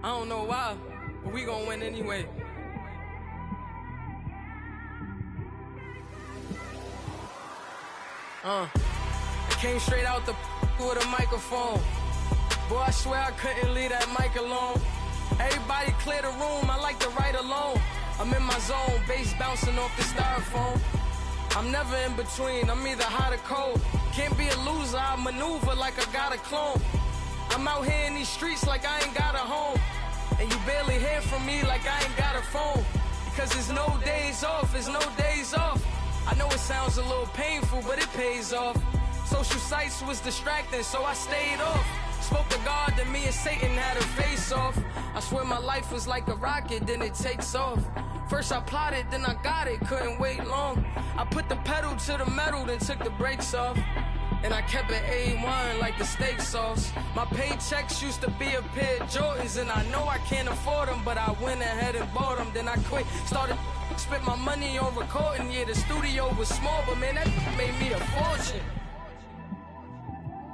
I don't know why, but we gon' win anyway. It came straight out the with a microphone. Boy, I swear I couldn't leave that mic alone. Everybody clear the room, I like to write alone. I'm in my zone, bass bouncing off the styrofoam. I'm never in between, I'm either hot or cold. Can't be a loser, I maneuver like I got a clone. I'm out here in these streets like I ain't got a home. And you barely hear from me like I ain't got a phone. Because there's no days off, there's no days off. I know it sounds a little painful, but it pays off. Social sites was distracting, so I stayed off. Spoke to God, then me and Satan had a face off. I swear my life was like a rocket, then it takes off. First I plotted, then I got it, couldn't wait long. I put the pedal to the metal, then took the brakes off. And I kept it A1 like the steak sauce. My paychecks used to be a pair of Jordans, and I know I can't afford them, but I went ahead and bought them. Then I quit, started spent my money on recording. Yeah, the studio was small, but man, that made me a fortune.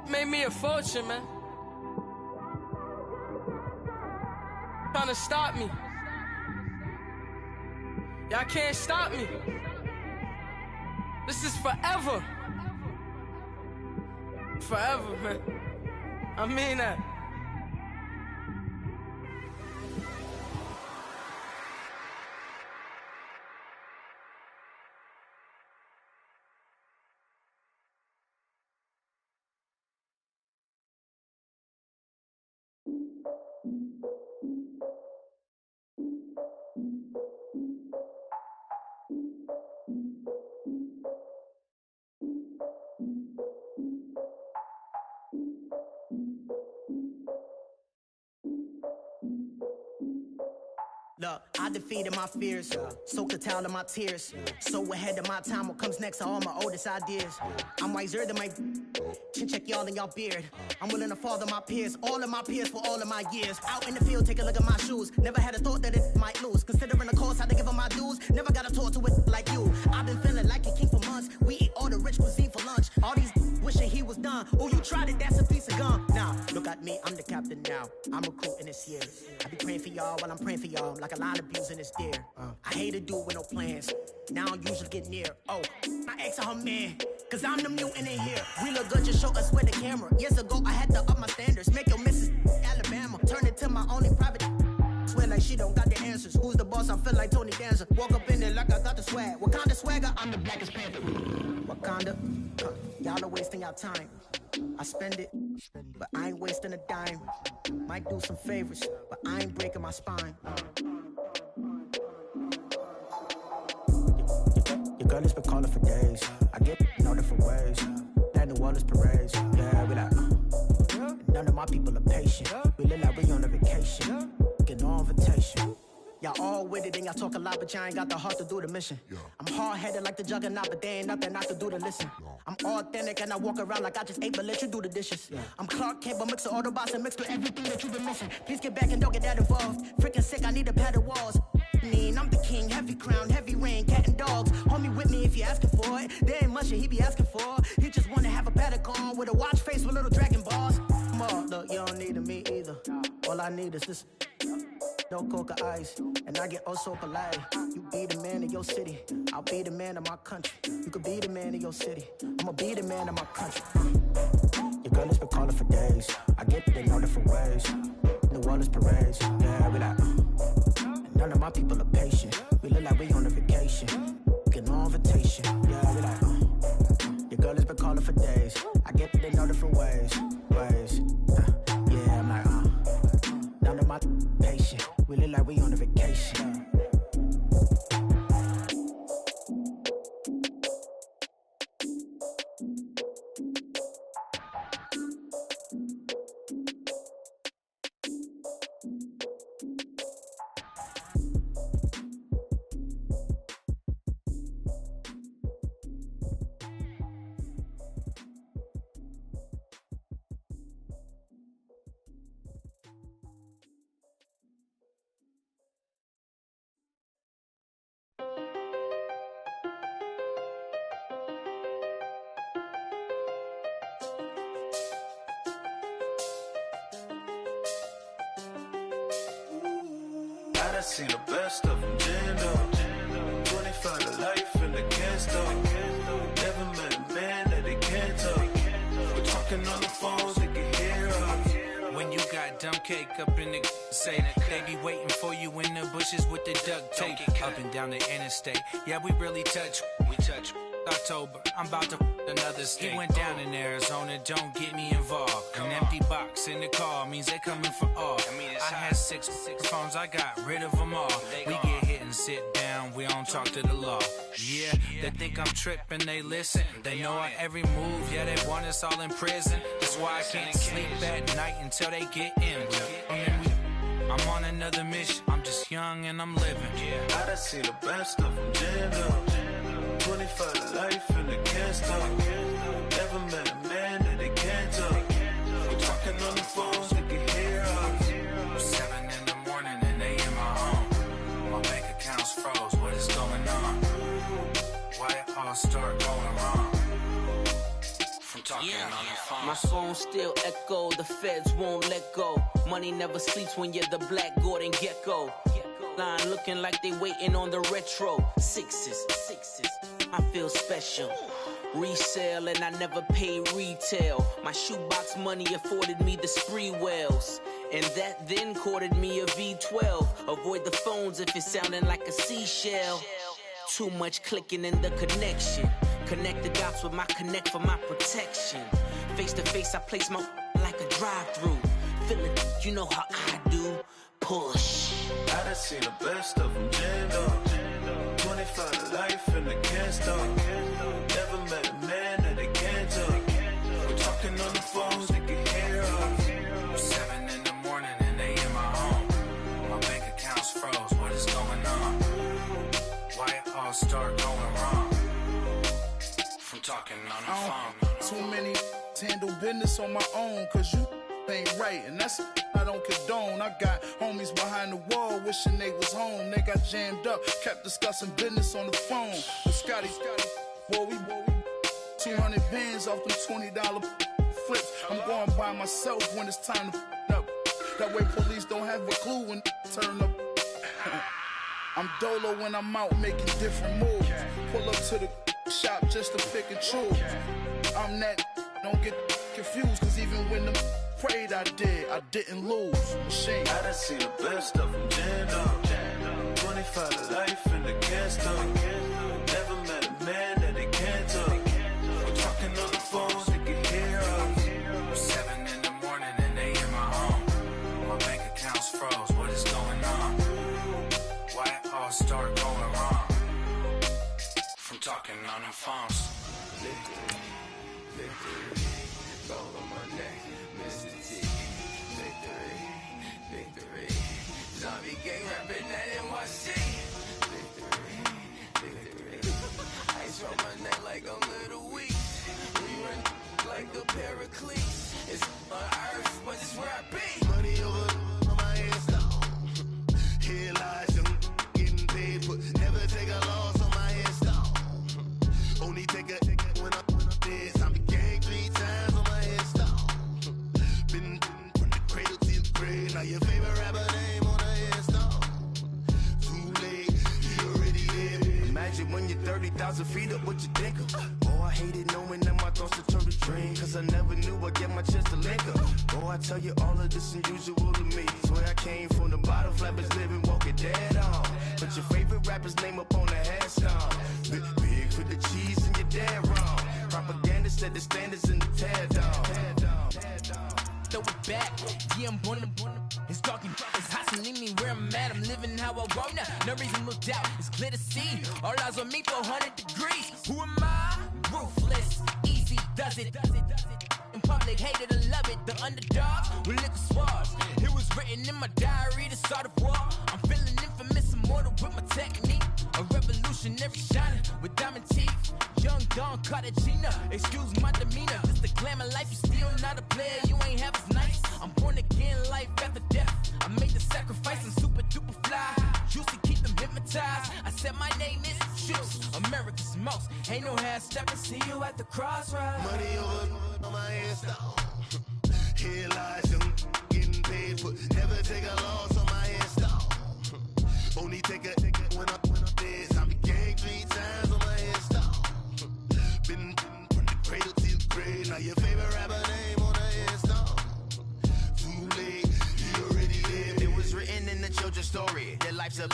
Made me a fortune, man. Trying to stop me. Y'all can't stop me. This is forever. Forever, man. I mean that. Look, I defeated my fears, soaked a towel in my tears. So ahead of my time, what comes next are all my oldest ideas. I'm wiser than my chin check y'all in y'all beard. I'm willing to father my peers, all of my peers for all of my years. Out in the field, take a look at my shoes. Never had a thought that it might lose. Considering the cost, I had to give them my dues. Never got a talk to it like you. I've been feeling like a king for months. We eat all the rich cuisine for lunch. All these wishing he was done. Oh, you tried it, that's a piece of gum. Now, look at me, I'm the captain now. I'm recruiting this year. I be praying for y'all while I'm praying for y'all. Like a line of abusing this deer. I hate a dude with no plans. Now I usually get near. Oh, I ask her man, cause I'm the mutant in here. We look good, just show us where the camera. Years ago, I had to up my standards. Make your Mrs. Alabama. Turn it to my only private. Swear like she don't got the answers. Who's the boss? I feel like Tony Danza. Walk up in there like I got the swag. What kind of swagger? I'm the blackest panther. Wakanda, y'all are wasting your time. I spend it, but I ain't wasting a dime. Might do some favors, but I ain't breaking my spine. Your girl has been calling for days. I get in all different ways. That New Orleans parades. Yeah, we like, none of my people are patient. We look like we on a vacation. Get no invitation. Y'all all with it and y'all talk a lot, but y'all ain't got the heart to do the mission. I'm hard-headed like the juggernaut, but there ain't nothing I can do to listen. I'm authentic and I walk around like I just ate, but let you do the dishes. I'm Clark Kent, but mix the Autobots and mix with everything that you've been missing. Please get back and don't get that involved. Freaking sick, I need a pad of walls. I'm the king, heavy crown, heavy rain, cat and dogs. Homie with me if you're asking for it. There ain't much that he be asking for. He just wanna have a paddock on with a watch face with little dragon balls. Look, you don't need me either. All I need is this. No coca ice, and I get oh so polite. You be the man of your city, I'll be the man of my country. You could be the man of your city, I'ma be the man of my country. Your girl has been calling for days. I get it in all different ways. New Orleans parades, yeah, we like. None of my people are patient. We look like we on a vacation. Get no invitation, yeah, we like. Your girl has been calling for days. I get it in all different ways. Yeah, I'm like, none of my patient. We look like we on a vacation. done seen the best of them, jammed up. 25 to life in the can't stop. Never met a man that they can't talk. We're talking on the phones, they can hear us. When you got dumb cake up in the say that they be waiting for you in the bushes with the duct tape up and down the interstate. Yeah, we really touch. We touch. October, I'm about to another state. He went down in Arizona, don't get me involved. An empty box in the car means they coming for all. I had six phones, I got rid of them all. We get hit and sit down, we don't talk to the law. Yeah, they think I'm tripping, they listen. They know our every move, yeah, they want us all in prison. That's why I can't sleep at night until they get in. I'm on another mission, I'm just young and I'm living. I done seen the best of them, jammed up. 25 to life and they can't stop. Never met a man that they can't talk. We're talking on the phones, they can hear us. 7 in the morning and they in my home. My bank account's froze, what is going on? Why it all start going wrong? From talking on the phone. My phone still echo, the feds won't let go. Money never sleeps when you're the black Gordon Gecko. Line looking like they waiting on the retro. Sixes, I feel special. Resale and I never pay retail. My shoebox money afforded me the spree wells. And that then courted me a V12. Avoid the phones if it's sounding like a seashell. Too much clicking in the connection. Connect the dots with my connect for my protection. Face to face I place my like a drive-through. Feeling, you know how I do. Push. I done seen the best of them, jammed up. 25 to life and they can't stop. Never met a man that they can't talk. We're talking on the phones, they can hear us. 7 in the morning and they in my home. My bank account's froze, what is going on? Why it all start going wrong? From talking on the phone. Too many handle business on my own, cause you ain't right, and that's I don't condone. I got homies behind the wall wishing they was home. They got jammed up, kept discussing business on the phone. But Scotty, boy, we 200 bands off them $20 flips. I'm going by myself when it's time to up. That way police don't have a clue when turn up. I'm dolo when I'm out making different moves. Pull up to the shop just to pick and choose. I'm that, don't get confused, cause even when them prayed I didn't lose. Machine. I done seen the best of them, jammed up. 25 to life and they can't stop. Never met a man that they can't talk. We're talking on the phones, they can hear us. 7 in the morning and they in my home. My bank account's froze, what is going on? Why it all start going wrong? From talking on the phones. Victory, gold on my neck, Mr. T. Victory, zombie gang rapping that NYC. Victory, ice on my neck like a little weak. We run like a Pericles. It's on earth, but it's where I be. Money over on my head stone. Here lies young getting paid, but never take a loss on my headstone. Only take a when I'm dead. Zombie gang 3 times on my headstone. Been from the cradle to the grave. Now your favorite rapper name on a headstone. Too late, he already dead. Imagine when you're 30,000 feet up, what you think of? Oh, I hated knowing that my thoughts to turn to dream, cause I never knew I'd get my chance to link up. Oh, I tell you all of this unusual to me. Swear I came from the bottom, flappers living, walking dead on. But your favorite rapper's name up on the headstone. Big for the cheese and you're dead wrong. Propaganda set the standards in the tear down. Throw it back, yeah, I'm on the it's talking, it's hustling me where I'm at. I'm living how I want now. No reason, no doubt, it's clear to see. All eyes on me for 100 degrees. Who am I? Ruthless, easy, does it. In public, hated or love it. The underdogs with liquor swabs. It was written in my diary to start a war. I'm feeling infamous, immortal with my technique. A revolutionary shining with diamond teeth. Young Don Cartagena, excuse my demeanor. Just the glamour life, you still not a player. You ain't half as nice. I'm born again, life after death. I made the sacrifice and super duper fly. Used to keep them hypnotized. I said my name is Juice, America's most. Ain't no half stepping. See you at the crossroads. Money over on my headstone. Here lies young getting paid, but never take a loss on my headstone. take a when I'm dead. I be gang 3 times on my headstone. Been from the cradle to the grave. Now your favorite rapper name on the headstone. Too late, he already lived. It was written in the children's story. Their life's a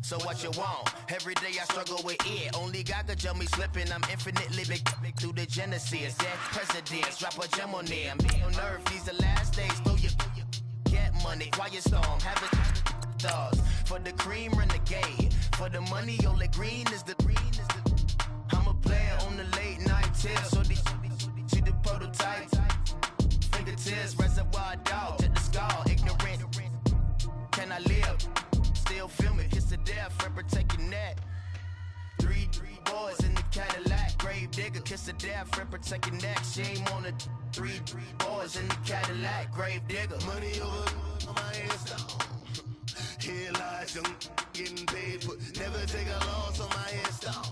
so what you want? Every day I struggle with it. Only God could tell me slipping. I'm infinitely big through the genesis. Dead presidents, drop a gem on them. Be on earth, these the last days. Throw your get money, quiet storm, have it stars. For the cream, renegade. For the money, only green is the I'm a player on the late night tips. So these see the prototype. Fingertips, reservoir dog, check the skull, ignorant. Can I live? Still film it, kiss to death, friend protect your neck. Three boys in the Cadillac, grave digger, kiss to death, friend protect your neck. Shame on the three boys in the Cadillac, grave digger. Money over on my headstone. Here lies young, getting paid, but never take a loss on my headstone.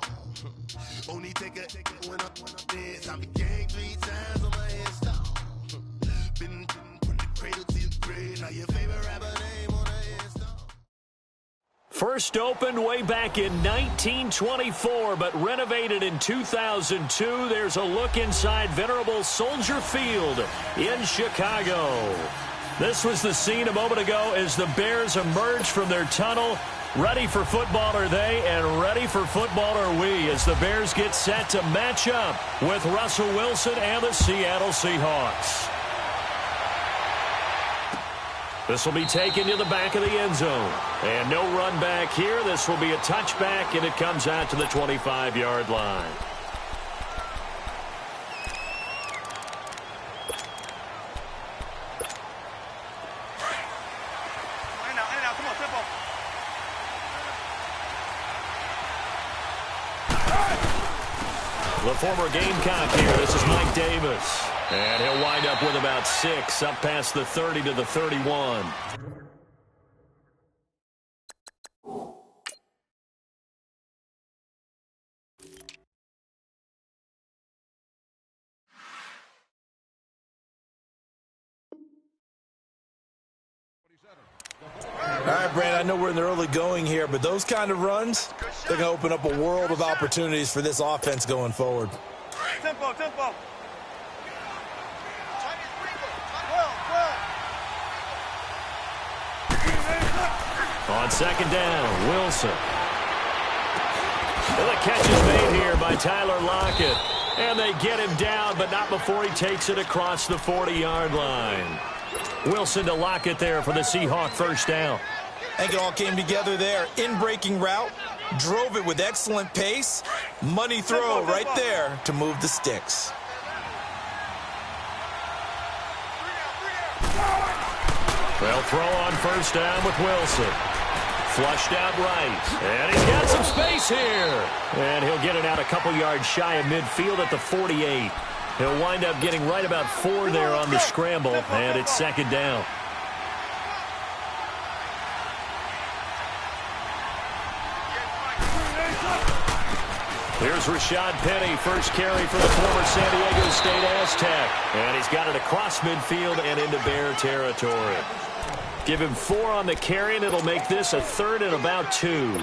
Only take a when I'm dead. I be gang 3 times on my headstone. Been from the cradle to the grave. Now your favorite rapper name on the headstone. First opened way back in 1924, but renovated in 2002. There's a look inside venerable Soldier Field in Chicago. This was the scene a moment ago as the Bears emerged from their tunnel. Ready for football are they, and ready for football are we, as the Bears get set to match up with Russell Wilson and the Seattle Seahawks. This will be taken to the back of the end zone. And no run back here. This will be a touchback, and it comes out to the 25-yard line. The former Gamecock here. This is Mike Davis. And he'll wind up with about 6, up past the 30 to the 31. All right, Brand, I know we're in the early going here, but those kind of runs, they're going to open up a world of opportunities for this offense going forward. Tempo. On second down, Wilson. And the catch is made here by Tyler Lockett. And they get him down, but not before he takes it across the 40-yard line. Wilson to Lockett there for the Seahawk first down. I think it all came together there. In-breaking route, drove it with excellent pace. Money throw right there to move the sticks. They'll throw on first down with Wilson. Flushed out right. And he's got some space here. And he'll get it out a couple yards shy of midfield at the 48. He'll wind up getting right about 4 there on the scramble, and it's second down. Here's Rashad Penny, first carry for the former San Diego State Aztec. And he's got it across midfield and into Bear territory. Give him 4 on the carry, and it'll make this a 3rd and about 2.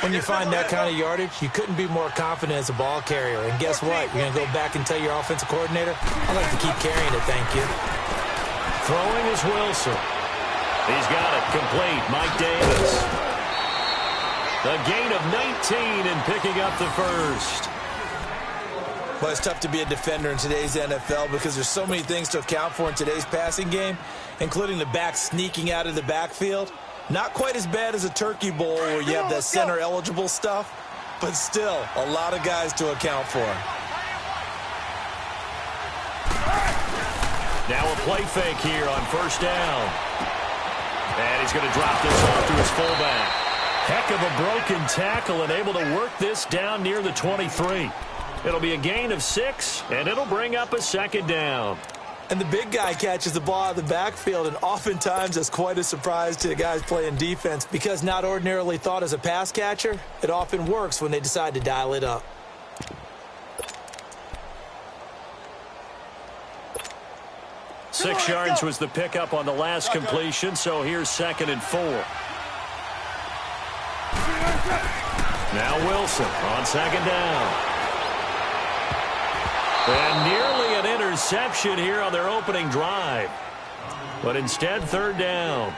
When you find that kind of yardage, you couldn't be more confident as a ball carrier. And guess what? You're going to go back and tell your offensive coordinator, I'd like to keep carrying it, thank you. Throwing is Wilson. He's got it complete. Mike Davis. The gain of 19 and picking up the first. Well, it's tough to be a defender in today's NFL because there's so many things to account for in today's passing game, including the back sneaking out of the backfield. Not quite as bad as a turkey bowl where you have that center-eligible stuff, but still a lot of guys to account for. Now a play fake here on first down. And he's going to drop this off to his fullback. Heck of a broken tackle and able to work this down near the 23. It'll be a gain of 6, and it'll bring up a second down. And the big guy catches the ball out of the backfield, and oftentimes that's quite a surprise to the guys playing defense because not ordinarily thought as a pass catcher, it often works when they decide to dial it up. Six yards was the pickup on the last completion, so here's 2nd and 4. Now Wilson on second down. And nearly an interception here on their opening drive. But instead, third down.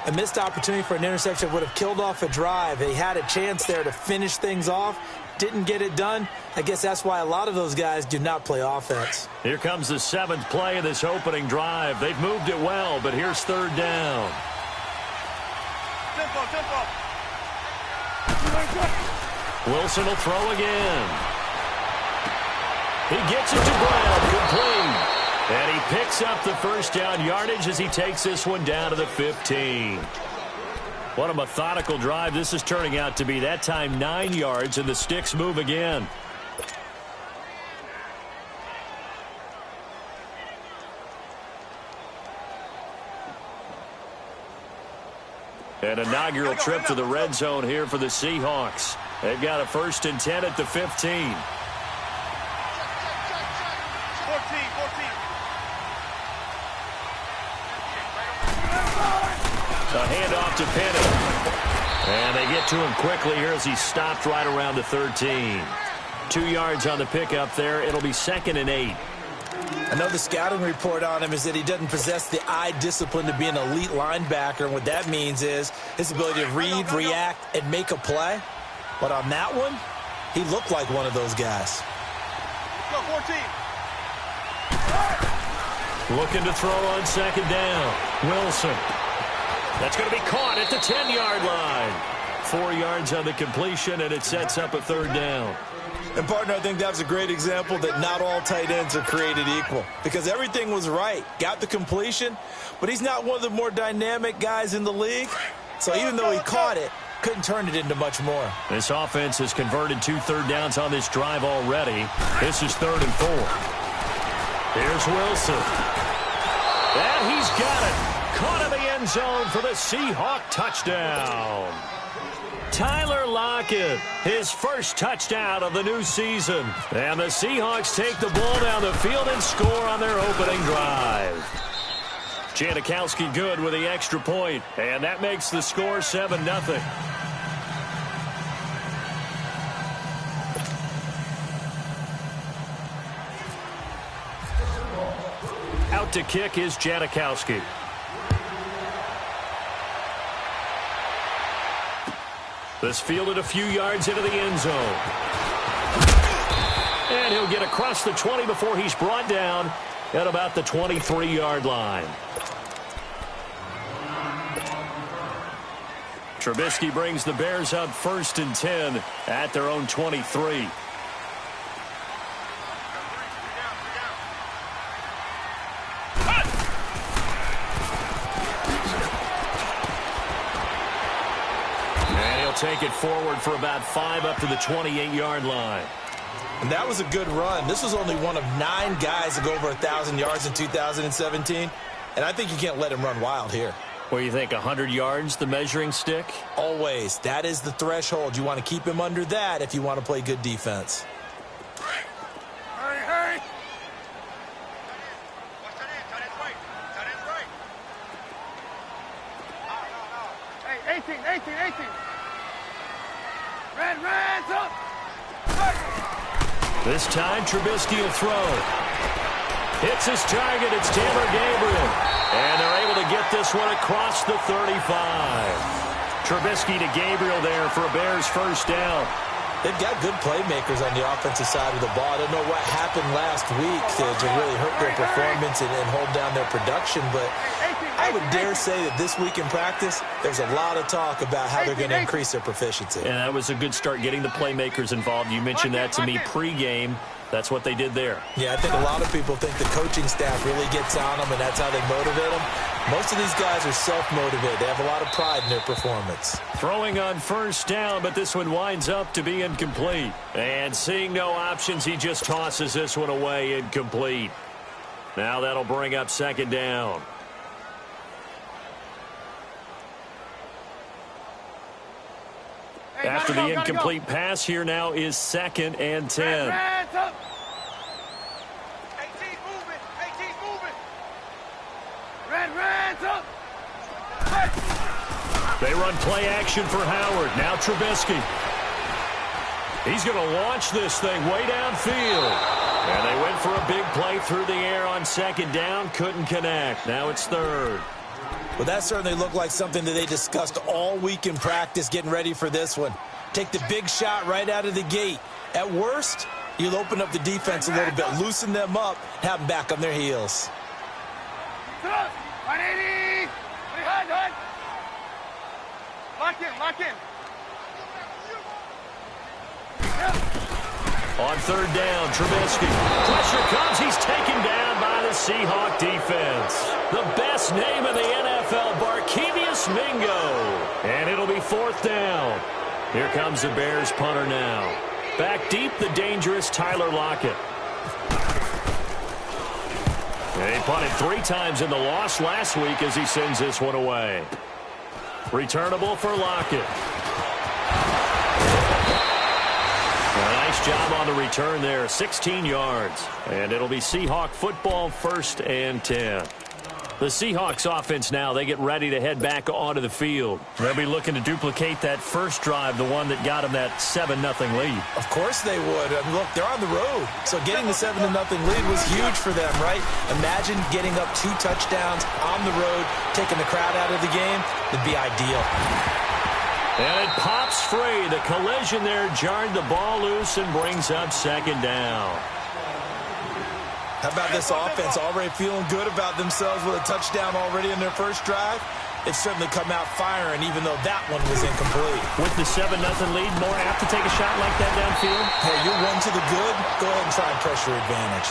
A missed opportunity for an interception would have killed off a drive. They had a chance there to finish things off. Didn't get it done. I guess that's why a lot of those guys do not play offense. Here comes the 7th play of this opening drive. They've moved it well, but here's third down. Wilson will throw again. He gets it to Brown, complete. And he picks up the first down yardage as he takes this one down to the 15. What a methodical drive this is turning out to be. That time 9 yards, and the sticks move again. An inaugural trip to the red zone here for the Seahawks. They've got a 1st and 10 at the 15. 14. A handoff to Penny. And they get to him quickly here as he stopped right around the 13. 2 yards on the pickup there. It'll be 2nd and 8. I know the scouting report on him is that he doesn't possess the eye discipline to be an elite linebacker. And what that means is his ability to read, react, and make a play. But on that one, he looked like one of those guys. Go, 14. Looking to throw on second down. Wilson. That's going to be caught at the 10-yard line. 4 yards on the completion, and it sets up a third down. And, partner, I think that was a great example that not all tight ends are created equal. Because everything was right. Got the completion, but he's not one of the more dynamic guys in the league. So even though he caught it, couldn't turn it into much more. This offense has converted 2 third downs on this drive already. This is 3rd and 4. Here's Wilson. And he's got it. Caught in the end zone for the Seahawk touchdown. Tyler Lockett, his first touchdown of the new season. And the Seahawks take the ball down the field and score on their opening drive. Janikowski good with the extra point, and that makes the score 7-0. Out to kick is Janikowski. This fielded a few yards into the end zone. And he'll get across the 20 before he's brought down at about the 23-yard line. Trubisky brings the Bears up 1st and 10 at their own 23. Take it forward for about 5 up to the 28-yard line. And that was a good run. This was only one of 9 guys to go over 1,000 yards in 2017. And I think you can't let him run wild here. What do you think, 100 yards, the measuring stick? Always. That is the threshold. You want to keep him under that if you want to play good defense. Hurry. Hey, 18. Red's up. This time, Trubisky will throw. Hits his target. It's Taylor Gabriel. And they're able to get this one across the 35. Trubisky to Gabriel there for a Bears first down. They've got good playmakers on the offensive side of the ball. I don't know what happened last week to really hurt their performance and hold down their production, but I would dare say that this week in practice, there's a lot of talk about how they're going to increase their proficiency. And that was a good start getting the playmakers involved. You mentioned that to me pregame. That's what they did there. Yeah, I think a lot of people think the coaching staff really gets on them, and that's how they motivate them. Most of these guys are self-motivated. They have a lot of pride in their performance. Throwing on first down, but this one winds up to be incomplete. And seeing no options, he just tosses this one away, incomplete. Now that'll bring up second down. After the incomplete pass, here now is 2nd and 10. Red's up. 18 moving. Red's up. They run play action for Howard. Now Trubisky. He's going to launch this thing way downfield. And they went for a big play through the air on second down. Couldn't connect. Now it's third. Well, that certainly looked like something that they discussed all week in practice getting ready for this one. Take the big shot right out of the gate. At worst, you'll open up the defense a little bit, loosen them up, have them back on their heels. 180! Lock in, lock in. On third down, Trubisky. Pressure comes. He's taken down by the Seahawk defense. The best name in the NFL, Barkevious Mingo. And it'll be fourth down. Here comes the Bears punter now. Back deep, the dangerous Tyler Lockett. And he punted 3 times in the loss last week as he sends this one away. Returnable for Lockett. A nice job on the return there, 16 yards. And it'll be Seahawk football, 1st and 10. The Seahawks offense now, they get ready to head back onto the field. They'll be looking to duplicate that first drive, the one that got them that 7-0 lead. Of course they would. I mean, look, they're on the road. So getting the 7-0 lead was huge for them, right? Imagine getting up 2 touchdowns on the road, taking the crowd out of the game. It'd be ideal. And it pops free. The collision there jarred the ball loose and brings up second down. How about this offense already feeling good about themselves with a touchdown already in their first drive? They've certainly come out firing, even though that one was incomplete. With the 7-0 lead, more apt to take a shot like that downfield? Hey, you're 1 to the good. Go ahead and try and pressure advantage.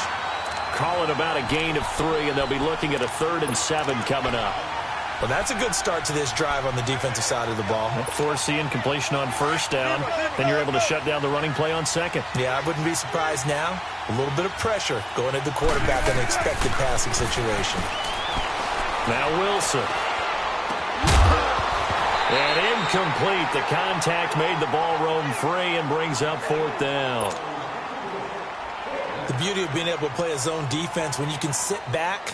Call it about a gain of 3, and they'll be looking at a 3rd and 7 coming up. Well, that's a good start to this drive on the defensive side of the ball. Forcing completion on first down. Then you're able to shut down the running play on second. Yeah, I wouldn't be surprised now. A little bit of pressure going at the quarterback in an expected passing situation. Now Wilson. And incomplete. The contact made the ball roam free and brings up 4th down. The beauty of being able to play a zone defense when you can sit back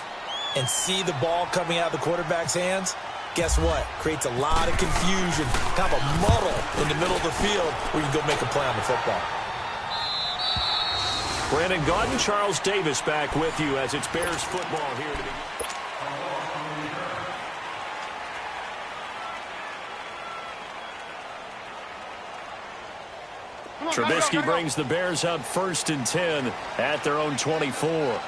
and see the ball coming out of the quarterback's hands, guess what? Creates a lot of confusion, kind of a muddle in the middle of the field where you can go make a play on the football. Brandon Gaudin, Charles Davis back with you as it's Bears football here to begin. Trubisky brings the Bears up 1st and 10 at their own 24.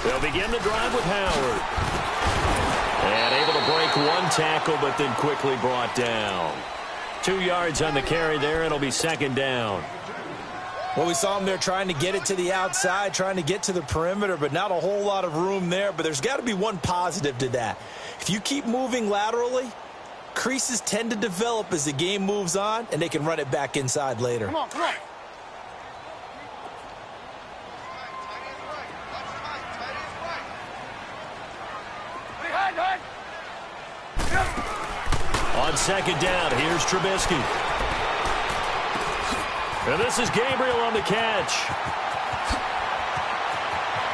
They'll begin the drive with Howard. And able to break 1 tackle, but then quickly brought down. 2 yards on the carry there. It'll be 2nd down. Well, we saw him there trying to get it to the outside, trying to get to the perimeter, but not a whole lot of room there. But there's got to be one positive to that. If you keep moving laterally, creases tend to develop as the game moves on, and they can run it back inside later. Come on, come on. On second down, here's Trubisky. And this is Gabriel on the catch.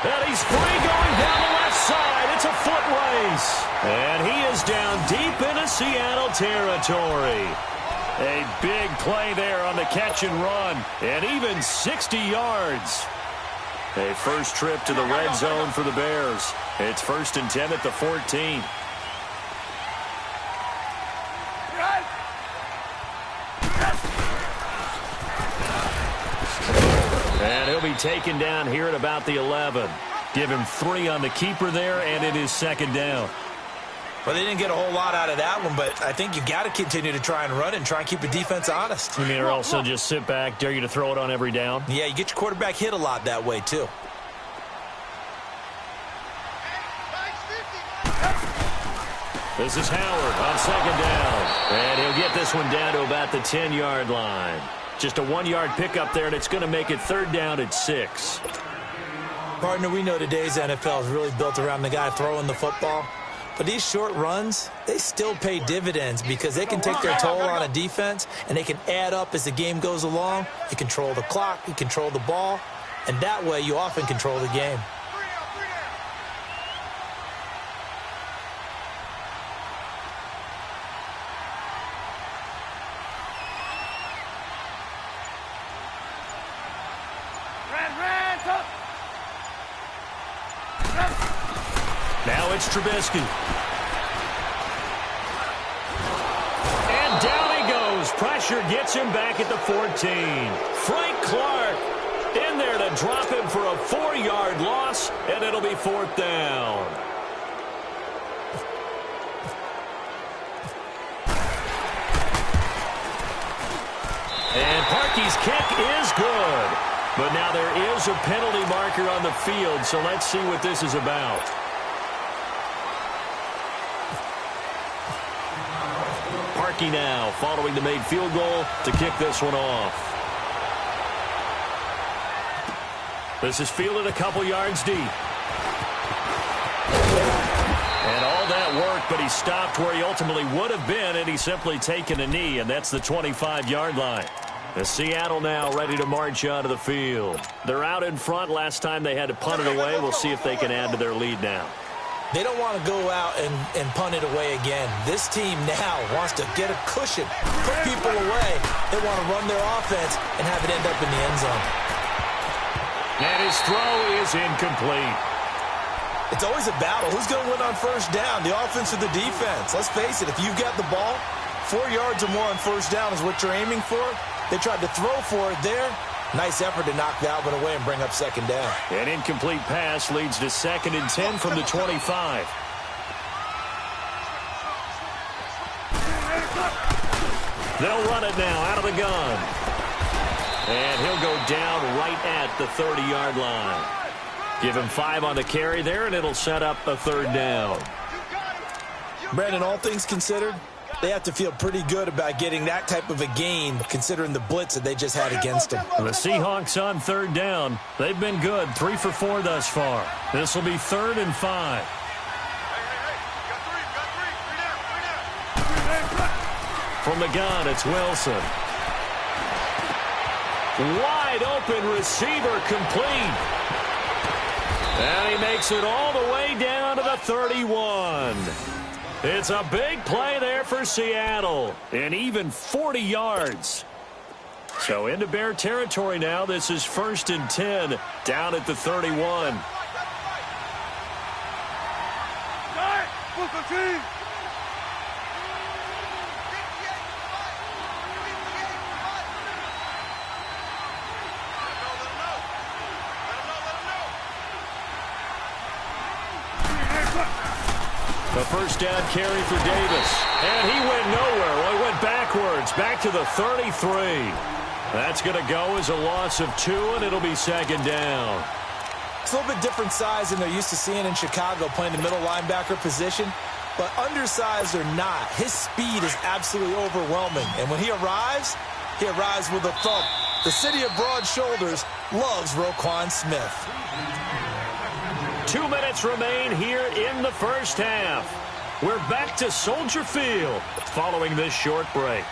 And he's free going down the left side. It's a foot race. And he is down deep into Seattle territory. A big play there on the catch and run. And even 60 yards. A first trip to the red zone for the Bears. It's 1st and 10 at the 14. And he'll be taken down here at about the 11. Give him 3 on the keeper there, and it is 2nd down. Well, they didn't get a whole lot out of that one, but I think you got to continue to try and run and try and keep the defense honest. You mean, or also just sit back, dare you to throw it on every down? Yeah, you get your quarterback hit a lot that way, too. This is Howard on 2nd down. And he'll get this one down to about the 10-yard line. Just a 1-yard pickup there, and it's going to make it 3rd down at 6. Partner, we know today's NFL is really built around the guy throwing the football. But these short runs, they still pay dividends because they can take their toll on a defense, and they can add up as the game goes along. You control the clock, you control the ball, and that way you often control the game. Now it's Trubisky. And down he goes. Pressure gets him back at the 14. Frank Clark in there to drop him for a 4-yard loss, and it'll be 4th down. And Parkey's kick is good. But now there is a penalty marker on the field, so let's see what this is about. Parkey now following the made field goal to kick this one off. This is fielded a couple yards deep. And all that work, but he stopped where he ultimately would have been, and he's simply taken a knee, and that's the 25-yard line. The Seattle now ready to march out of the field. They're out in front. Last time they had to punt it away. We'll see if they can add to their lead now. They don't want to go out and punt it away again. This team now wants to get a cushion, put people away. They want to run their offense and have it end up in the end zone. And his throw is incomplete. It's always a battle. Who's going to win on first down, the offense or the defense? Let's face it, if you've got the ball, 4 yards or more on first down is what you're aiming for. They tried to throw for it there. Nice effort to knock that one away and bring up second down. An incomplete pass leads to 2nd and 10 from the 25. They'll run it now out of the gun. And he'll go down right at the 30-yard line. Give him 5 on the carry there, and it'll set up a 3rd down. Brandon, all things considered, they have to feel pretty good about getting that type of a gain, considering the blitz that they just had against them. The Seahawks on 3rd down. They've been good, 3 for 4 thus far. This will be 3rd and 5. From the gun, it's Wilson. Wide open receiver complete. And he makes it all the way down to the 31. It's a big play there for Seattle, and even 40 yards. So into Bear territory now. This is 1st and 10 down at the 31. The first down carry for Davis. And he went nowhere. Well, he went backwards, back to the 33. That's going to go as a loss of 2, and it'll be 2nd down. It's a little bit different size than they're used to seeing in Chicago, playing the middle linebacker position. But undersized or not, his speed is absolutely overwhelming. And when he arrives with a thump. The city of broad shoulders loves Roquan Smith. 2 minutes remain here in the first half. We're back to Soldier Field following this short break.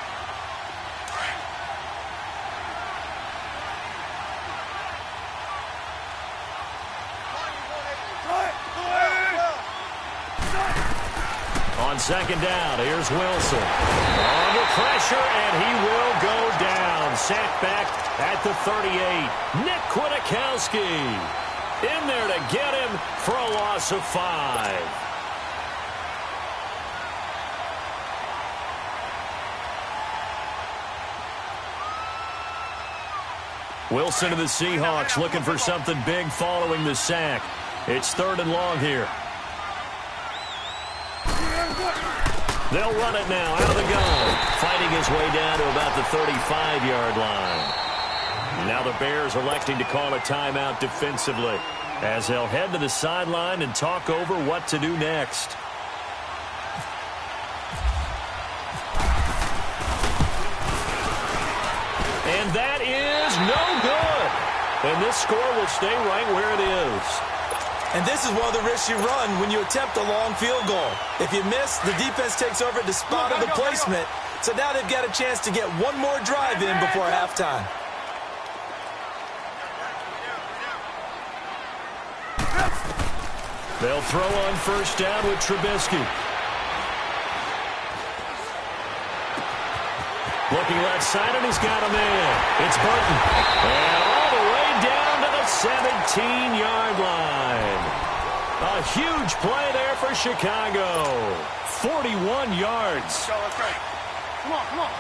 On 2nd down, here's Wilson. Under pressure, and he will go down. Sacked back at the 38. Nick Kwiatkowski in there to get him for a loss of 5. Wilson and the Seahawks looking for something big following the sack. It's 3rd and long here. They'll run it now out of the gun. Fighting his way down to about the 35-yard line. Now the Bears electing to call a timeout defensively as they'll head to the sideline and talk over what to do next. And that is no good. And this score will stay right where it is. And this is one of the risks you run when you attempt a long field goal. If you miss, the defense takes over the spot of the placement. So now they've got a chance to get one more drive in before halftime. They'll throw on first down with Trubisky. Looking left side, and he's got a man. It's Burton. And all the way down to the 17-yard line. A huge play there for Chicago. 41 yards. Come on, come on.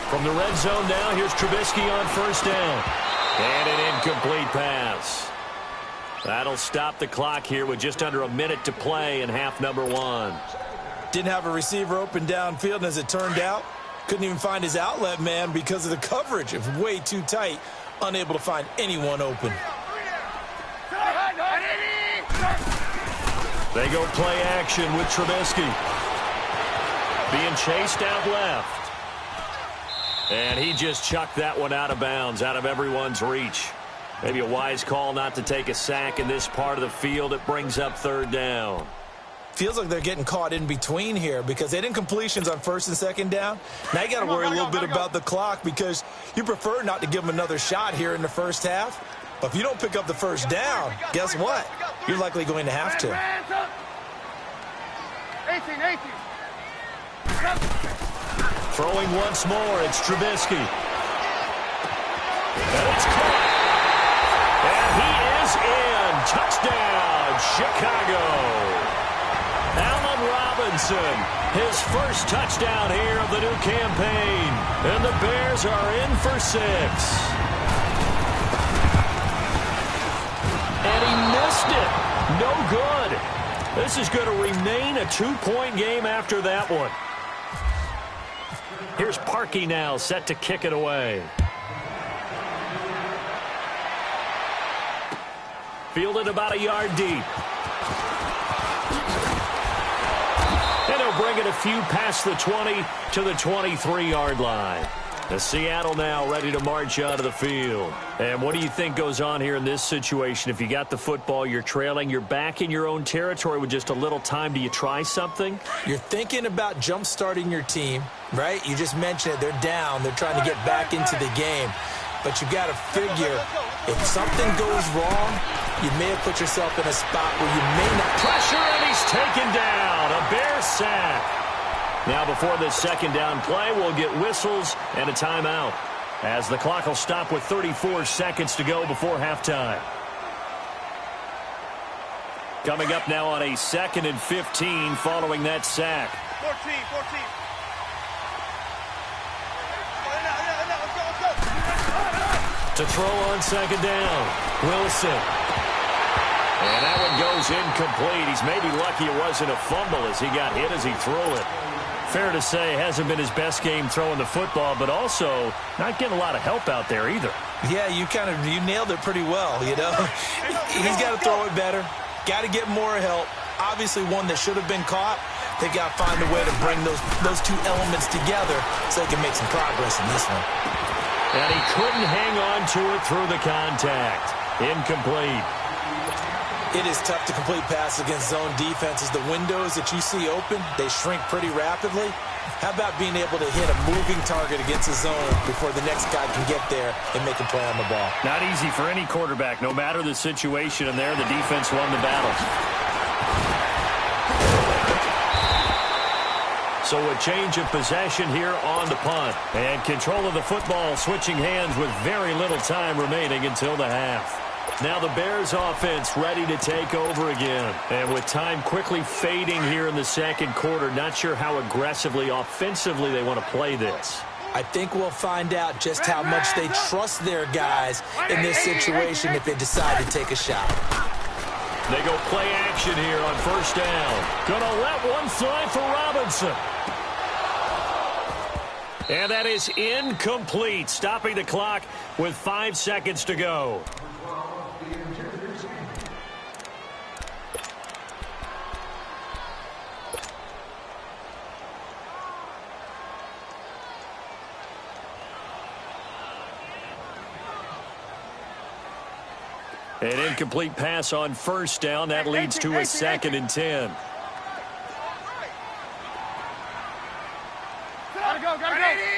From the red zone now, here's Trubisky on first down. And an incomplete pass. That'll stop the clock here with just under a minute to play in half number one. Didn't have a receiver open downfield, and as it turned out, couldn't even find his outlet man because of the coverage. It was way too tight, unable to find anyone open. They go play action with Trubisky. Being chased out left. And he just chucked that one out of bounds, out of everyone's reach. Maybe a wise call not to take a sack in this part of the field. It brings up third down. Feels like they're getting caught in between here because they didn't completions on first and second down. Now you got to worry a little bit about the clock because you prefer not to give them another shot here in the first half. But if you don't pick up the first down, guess what? You're likely going to have to. 18. Throwing once more, it's Trubisky. And it's caught. And he is in. Touchdown, Chicago. Allen Robinson, his first touchdown here of the new campaign. And the Bears are in for 6. And he missed it. No good. This is going to remain a 2-point game after that one. Here's Parkey now, set to kick it away. Fielded about a yard deep. And he'll bring it a few past the 20 to the 23-yard line. The Seattle now ready to march out of the field. And what do you think goes on here in this situation? If you got the football, you're trailing, you're back in your own territory with just a little time. Do you try something? You're thinking about jump-starting your team, right? You just mentioned it. They're down. They're trying to get back into the game. But you got to figure if something goes wrong, you may have put yourself in a spot where you may not. Pressure, and he's taken down. A Bear sack. Now before this second down play, we'll get whistles and a timeout as the clock will stop with 34 seconds to go before halftime. Coming up now on a 2nd and 15 following that sack. 14. To throw on second down, Wilson. And that one goes incomplete. He's maybe lucky it wasn't a fumble as he got hit as he threw it. Fair to say, hasn't been his best game throwing the football, but also not getting a lot of help out there either. Yeah, you nailed it pretty well, you know. He's got to throw it better. Got to get more help. Obviously one that should have been caught. They got to find a way to bring those two elements together so they can make some progress in this one. And he couldn't hang on to it through the contact. Incomplete. It is tough to complete passes against zone defenses. The windows that you see open, they shrink pretty rapidly. How about being able to hit a moving target against a zone before the next guy can get there and make a play on the ball? Not easy for any quarterback, no matter the situation, and there the defense won the battle. So a change of possession here on the punt. And control of the football switching hands with very little time remaining until the half. Now the Bears offense ready to take over again. And with time quickly fading here in the second quarter, not sure how aggressively, offensively they want to play this. I think we'll find out just how much they trust their guys in this situation if they decide to take a shot. They go play action here on first down. Gonna let one fly for Robinson. And that is incomplete, stopping the clock with 5 seconds to go. An incomplete pass on first down. That leads to a 2nd and 10. Gotta go. Where you at?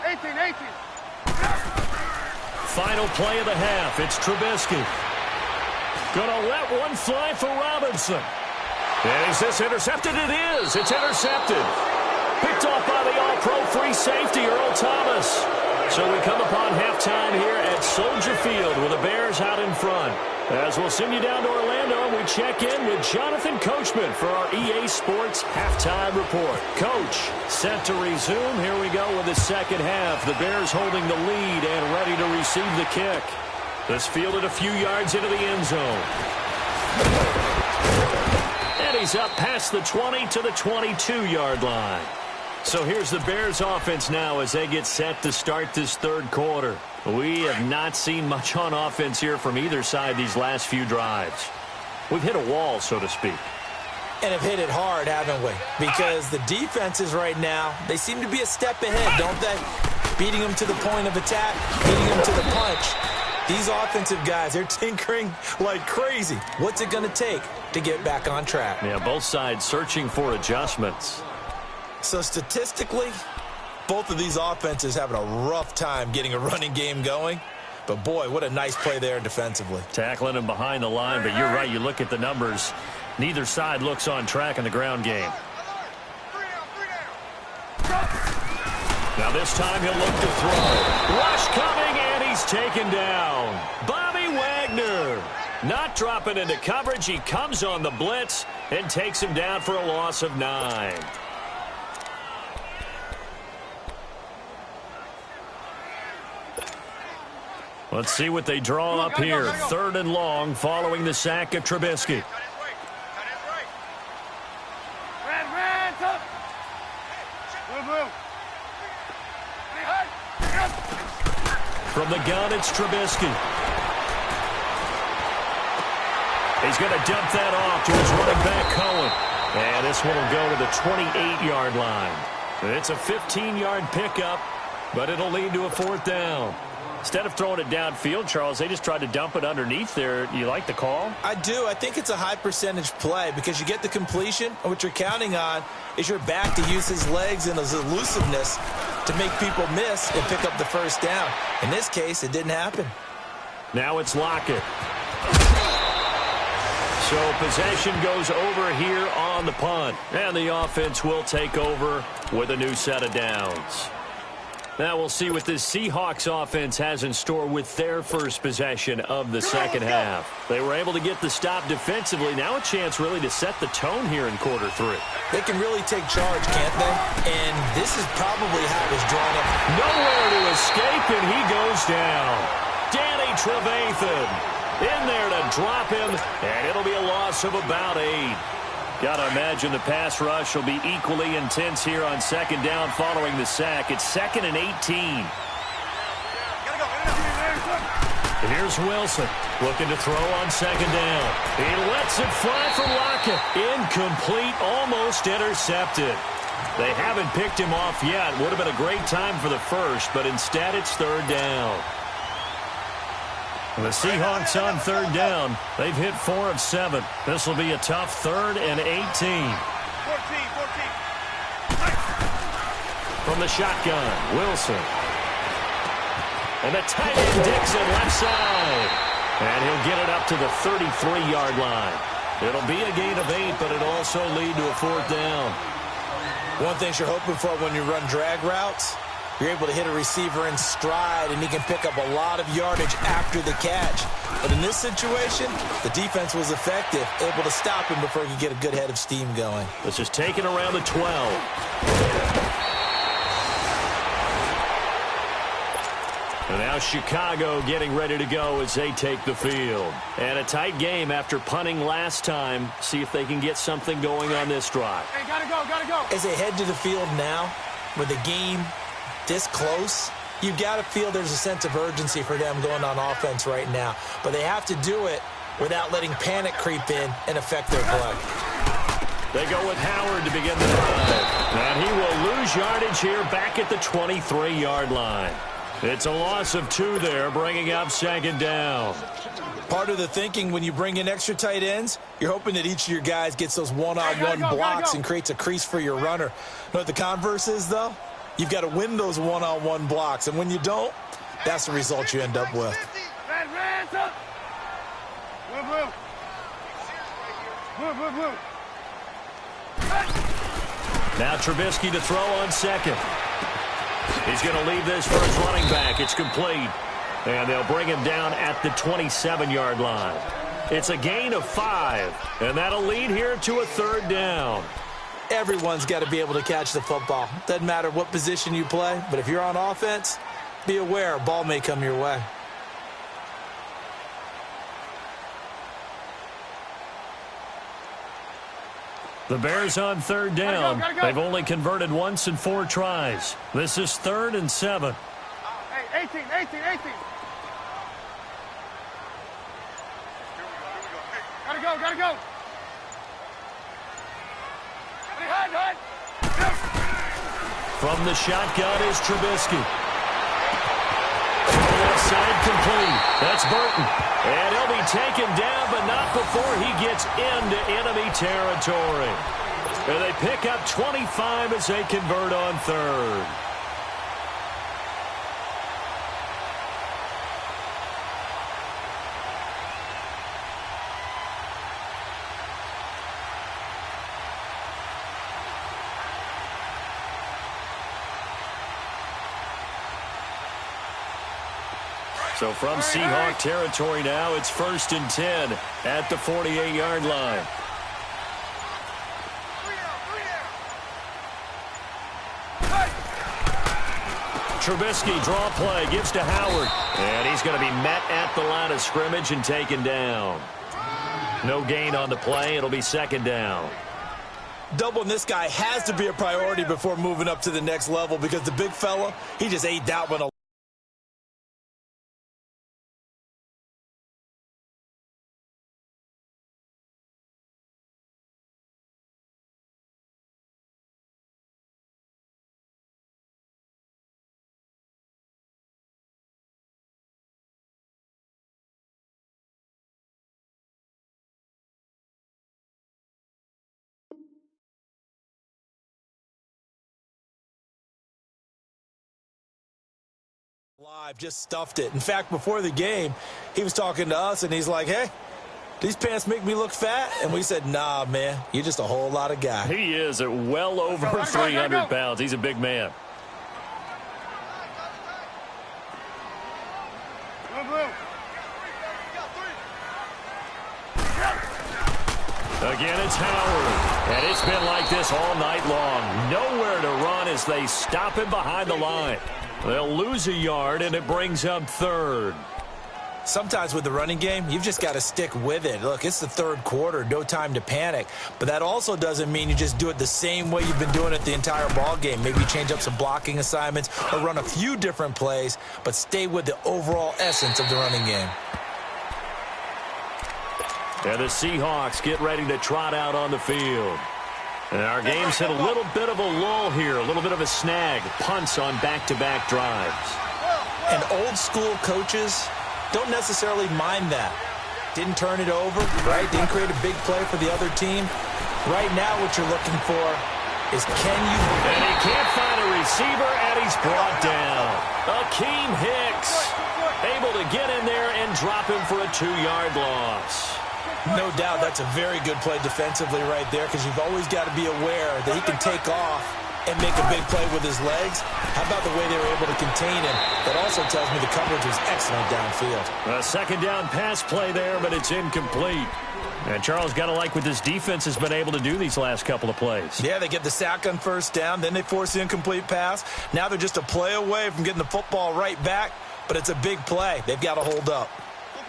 18. Final play of the half. It's Trubisky. Gonna let one fly for Robinson. And is this intercepted? It is. It's intercepted. Picked off by the all-pro free safety, Earl Thomas. So we come upon halftime here at Soldier Field with the Bears out in front. As we'll send you down to Orlando, and we check in with Jonathan Coachman for our EA Sports Halftime Report. Coach, set to resume. Here we go with the second half. The Bears holding the lead and ready to receive the kick. This fielded a few yards into the end zone. And he's up past the 20 to the 22-yard line. So here's the Bears offense now as they get set to start this third quarter. We have not seen much on offense here from either side these last few drives. We've hit a wall, so to speak. And have hit it hard, haven't we? Because the defenses right now, they seem to be a step ahead, don't they? Beating them to the point of attack, beating them to the punch. These offensive guys, they're tinkering like crazy. What's it going to take to get back on track? Yeah, both sides searching for adjustments. So statistically, both of these offenses having a rough time getting a running game going. But, boy, what a nice play there defensively. Tackling him behind the line, but you're right. You look at the numbers. Neither side looks on track in the ground game. Now this time he'll look to throw. Rush coming, and he's taken down. Bobby Wagner not dropping into coverage. He comes on the blitz and takes him down for a loss of 9. Let's see what they draw up here. 3rd and long following the sack of Trubisky. From the gun, it's Trubisky. He's going to dump that off to his running back, Cohen. And this one will go to the 28-yard line. It's a 15-yard pickup, but it'll lead to a 4th down. Instead of throwing it downfield, Charles, they just tried to dump it underneath there. You like the call? I do. I think it's a high-percentage play because you get the completion, and what you're counting on is your back to use his legs and his elusiveness to make people miss and pick up the 1st down. In this case, it didn't happen. Now it's Lockett. So possession goes over here on the punt, and the offense will take over with a new set of downs. Now we'll see what this Seahawks offense has in store with their first possession of the second half. They were able to get the stop defensively. Now a chance really to set the tone here in quarter 3. They can really take charge, can't they? And this is probably how it was drawn up. Nowhere to escape, and he goes down. Danny Trevathan in there to drop him, and it'll be a loss of about 8. Got to imagine the pass rush will be equally intense here on 2nd down following the sack. It's 2nd and 18. Here's Wilson looking to throw on 2nd down. He lets it fly for Lockett. Incomplete, almost intercepted. They haven't picked him off yet. Would have been a great time for the first, but instead it's 3rd down. The Seahawks on 3rd down. They've hit 4 of 7. This will be a tough 3rd and 18. 14. From the shotgun, Wilson. And the tight end Dixon left side. And he'll get it up to the 33-yard line. It'll be a gain of 8, but it'll also lead to a 4th down. One thing you're hoping for when you run drag routes, you're able to hit a receiver in stride, and he can pick up a lot of yardage after the catch. But in this situation, the defense was effective, able to stop him before he could get a good head of steam going. This is taken around the 12. And now Chicago getting ready to go as they take the field. And a tight game after punting last time. See if they can get something going on this drive. Hey, gotta go. As they head to the field now, with the game this close, you've got to feel there's a sense of urgency for them going on offense right now. But they have to do it without letting panic creep in and affect their play. They go with Howard to begin the drive. And he will lose yardage here back at the 23-yard line. It's a loss of 2 there, bringing up second down. Part of the thinking when you bring in extra tight ends, you're hoping that each of your guys gets those one-on-one blocks and creates a crease for your runner. You know what the converse is, though? You've got to win those one-on-one blocks, and when you don't, that's the result you end up with. Now Trubisky to throw on second. He's going to leave this for his running back. It's complete. And they'll bring him down at the 27-yard line. It's a gain of 5, and that'll lead here to a third down. Everyone's got to be able to catch the football. Doesn't matter what position you play, but if you're on offense, be aware a ball may come your way. The Bears on third down. Gotta go. They've only converted once in 4 tries. This is 3rd and 7. Hey, 18. Gotta go. Hide. From the shotgun is Trubisky. Left side complete. That's Burton. And he'll be taken down, but not before he gets into enemy territory. And they pick up 25 as they convert on 3rd. So from Seahawk territory now, it's 1st and 10 at the 48-yard line. Trubisky draw play, gives to Howard. And he's going to be met at the line of scrimmage and taken down. No gain on the play. It'll be 2nd down. Doubling this guy has to be a priority before moving up to the next level because the big fella, he just ate that one. Live, just stuffed it. In fact, before the game, he was talking to us, and he's like, hey, these pants make me look fat? And we said, nah, man, you're just a whole lot of guy. He is at well over 300 pounds. He's a big man. Again, it's Howard. And it's been like this all night long. Nowhere to run as they stop him behind the line. They'll lose a yard, and it brings up 3rd. Sometimes with the running game, you've just got to stick with it. Look, it's the 3rd quarter, no time to panic. But that also doesn't mean you just do it the same way you've been doing it the entire ball game. Maybe change up some blocking assignments or run a few different plays, but stay with the overall essence of the running game. And the Seahawks get ready to trot out on the field. And our game's hit a little bit of a lull here, a little bit of a snag. Punts on back-to-back drives. And old-school coaches don't necessarily mind that. Didn't turn it over, right? Didn't create a big play for the other team. Right now what you're looking for is can you... And he can't find a receiver, and he's brought down. Akeem Hicks able to get in there and drop him for a 2-yard loss. No doubt that's a very good play defensively right there because you've always got to be aware that he can take off and make a big play with his legs. How about the way they were able to contain him? That also tells me the coverage was excellent downfield. A 2nd down pass play there, but it's incomplete. And Charles, got to like what this defense has been able to do these last couple of plays. Yeah, they get the sack on 1st down, then they force the incomplete pass. Now they're just a play away from getting the football right back, but it's a big play. They've got to hold up.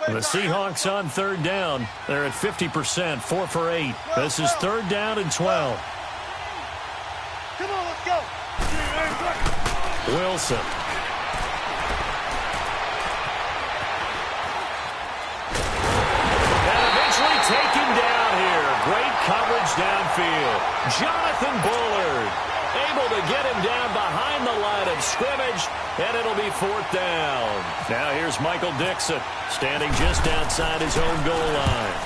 The Seahawks on 3rd down. They're at 50%, 4 for 8. This is 3rd down and 12. Come on, let's go. Wilson. And eventually taken down here. Great coverage downfield. Jonathan Bullard. able to get him down behind the line of scrimmage, and it'll be 4th down. Now here's Michael Dixon, standing just outside his own goal line.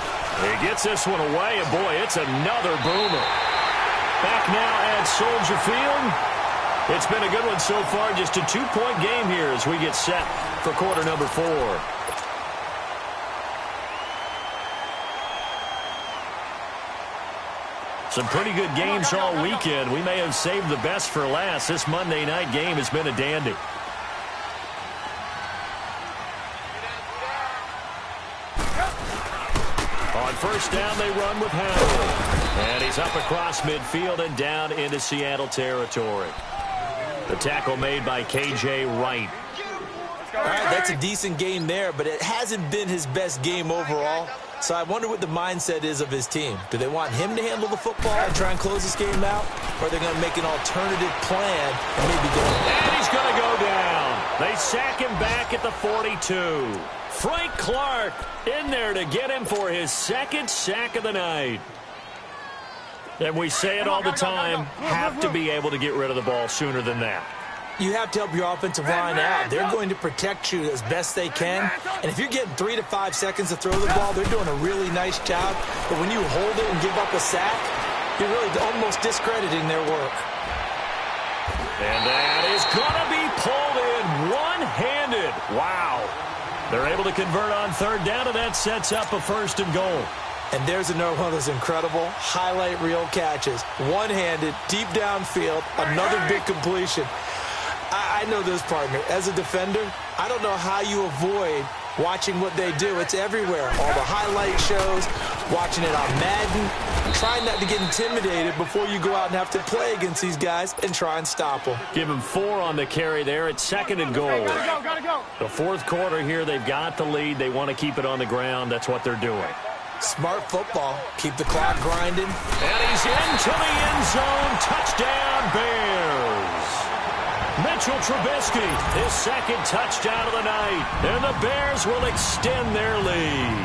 He gets this one away, and boy, it's another boomer. Back now at Soldier Field. It's been a good one so far, just a 2-point game here as we get set for quarter number 4. Some pretty good games all weekend. We may have saved the best for last. This Monday night game has been a dandy. On first down, they run with Howell. And he's up across midfield and down into Seattle territory. The tackle made by K.J. Wright. All right, that's a decent game there, but it hasn't been his best game overall. So I wonder what the mindset is of his team. Do they want him to handle the football and try and close this game out? Or are they going to make an alternative plan and maybe go? And he's going to go down. They sack him back at the 42. Frank Clark in there to get him for his 2nd sack of the night. And we say it all the time, have to be able to get rid of the ball sooner than that. You have to help your offensive line out. They're going to protect you as best they can. And if you're getting 3 to 5 seconds to throw the ball, they're doing a really nice job. But when you hold it and give up a sack, you're really almost discrediting their work. And that is going to be pulled in one-handed. Wow. They're able to convert on 3rd down, and that sets up a 1st and goal. And there's another one of those incredible highlight reel catches. One-handed, deep downfield, another big completion. I know this, partner. As a defender, I don't know how you avoid watching what they do. It's everywhere. All the highlight shows, watching it on Madden, trying not to get intimidated before you go out and have to play against these guys and try and stop them. Give him 4 on the carry there. It's 2nd and goal. Gotta go. The 4th quarter here, they've got the lead. They want to keep it on the ground. That's what they're doing. Smart football. Keep the clock grinding. And he's into the end zone. Touchdown, Bears. Mitchell Trubisky, his 2nd touchdown of the night. And the Bears will extend their lead.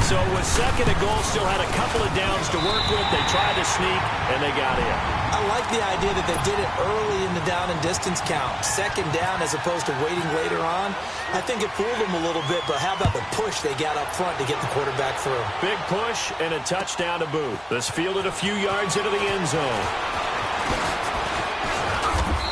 So with 2nd and goal, still had a couple of downs to work with. They tried to sneak, and they got in. I like the idea that they did it early in the down and distance count. 2nd down as opposed to waiting later on. I think it fooled them a little bit, but how about the push they got up front to get the quarterback through? Big push and a touchdown to boot. This fielded a few yards into the end zone.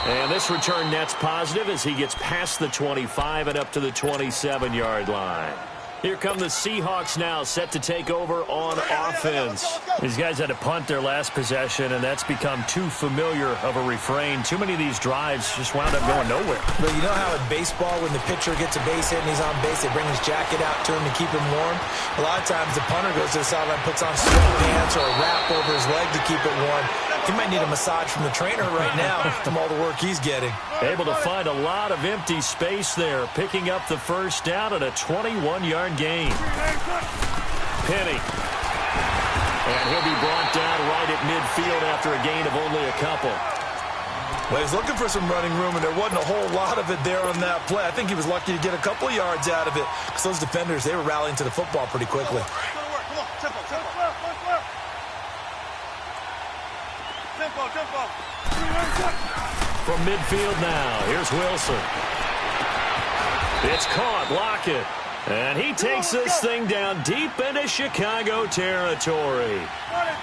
And this return net's positive as he gets past the 25 and up to the 27-yard line. Here come the Seahawks now, set to take over on offense. These guys had to punt their last possession, and that's become too familiar of a refrain. Too many of these drives just wound up going nowhere. But you know how in baseball, when the pitcher gets a base hit and he's on base, they bring his jacket out to him to keep him warm? A lot of times the punter goes to the sideline, puts on sweatpants or a wrap over his leg to keep it warm. He might need a massage from the trainer right now from all the work he's getting. Able to find a lot of empty space there, picking up the 1st down at a 21-yard gain. Penny. And he'll be brought down right at midfield after a gain of only a couple. Well, he was looking for some running room, and there wasn't a whole lot of it there on that play. I think he was lucky to get a couple of yards out of it because those defenders, they were rallying to the football pretty quickly. From midfield now, here's Wilson. It's caught, Lockett. And he takes this thing down deep into Chicago territory.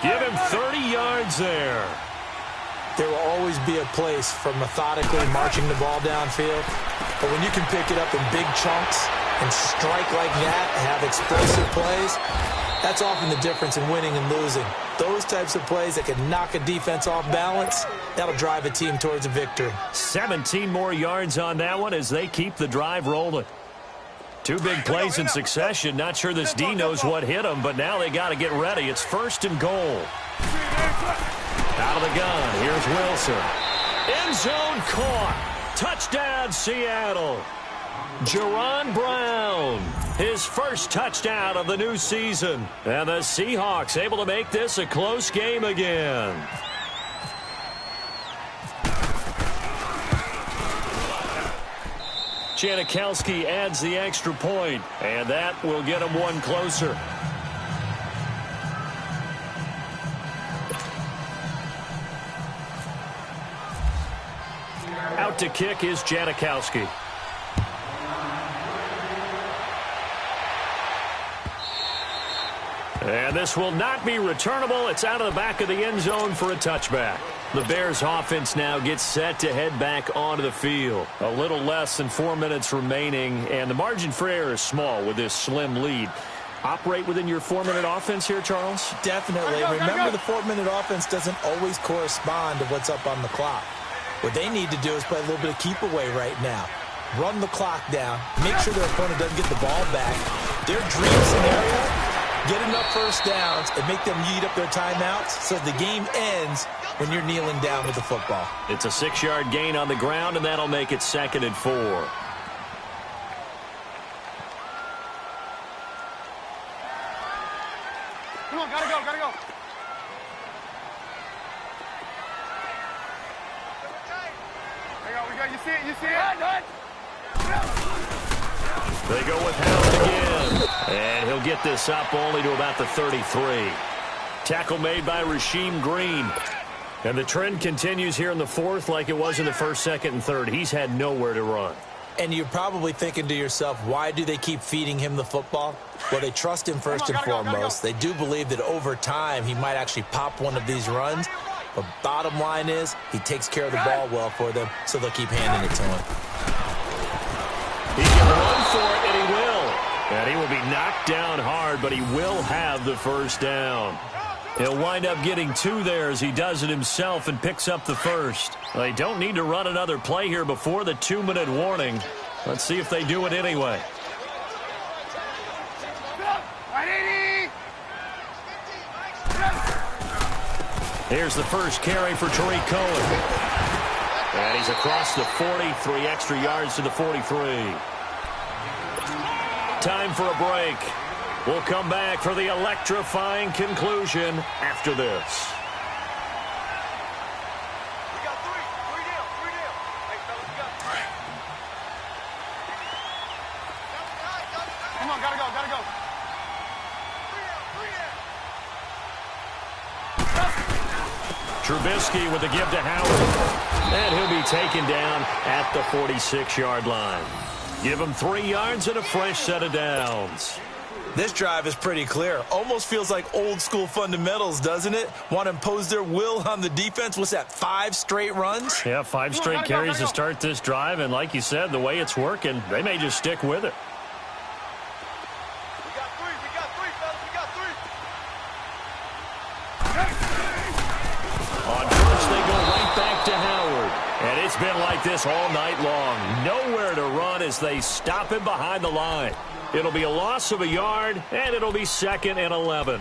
Give him 30 yards there. There will always be a place for methodically marching the ball downfield. But when you can pick it up in big chunks and strike like that and have explosive plays, that's often the difference in winning and losing. Those types of plays that can knock a defense off balance, that'll drive a team towards a victory. 17 more yards on that one as they keep the drive rolling. 2 big plays in succession. Not sure this D knows what hit him, but now they got to get ready. It's 1st and goal. Out of the gun, here's Wilson. End zone caught. Touchdown, Seattle. Jaron Brown, his 1st touchdown of the new season. And the Seahawks able to make this a close game again. Janikowski adds the extra point, and that will get him one closer. out to kick is Janikowski. And this will not be returnable. It's out of the back of the end zone for a touchback. The Bears offense now gets set to head back onto the field. A little less than 4 minutes remaining, and the margin for error is small with this slim lead. Operate within your 4-minute offense here, Charles? Definitely. Remember, the 4-minute offense doesn't always correspond to what's up on the clock. What they need to do is play a little bit of keep away right now. Run the clock down. Make sure their opponent doesn't get the ball back. Their dream scenario, get enough first downs and make them eat up their timeouts so the game ends when you're kneeling down with the football. It's a 6-yard gain on the ground, and that'll make it 2nd and 4. Come on, gotta go, gotta go. We got, you see it, you see it? They go with Howard again, and he'll get this up only to about the 33. Tackle made by Rasheem Green. And the trend continues here in the 4th like it was in the 1st, 2nd, and 3rd. He's had nowhere to run. And you're probably thinking to yourself, why do they keep feeding him the football? Well, they trust him first and foremost. They do believe that over time he might actually pop one of these runs. But bottom line is, he takes care of the ball well for them, so they'll keep handing it to him. He can run for it, and he will. And he will be knocked down hard, but he will have the first down. He'll wind up getting 2 there as he does it himself and picks up the first. They don't need to run another play here before the 2-minute warning. Let's see if they do it anyway. Here's the first carry for Tariq Cohen. And he's across the 40, 3 extra yards to the 43. Time for a break. We'll come back for the electrifying conclusion after this. We got 3 deal. Hey, fellas, we got 3. Come on, gotta go. 3 Trubisky with the give to Howard. And he'll be taken down at the 46-yard line. Give him 3 yards and a fresh set of downs. This drive is pretty clear. Almost feels like old school fundamentals, doesn't it? Want to impose their will on the defense. What's that, 5 straight runs? Yeah, 5 straight carries to start this drive. And like you said, the way it's working, they may just stick with it. We got 3, fellas, we got 3. On first, they go right back to Howard. And it's been like this all night long. Nowhere to run as they stop him behind the line. It'll be a loss of a yard, and it'll be 2nd and 11.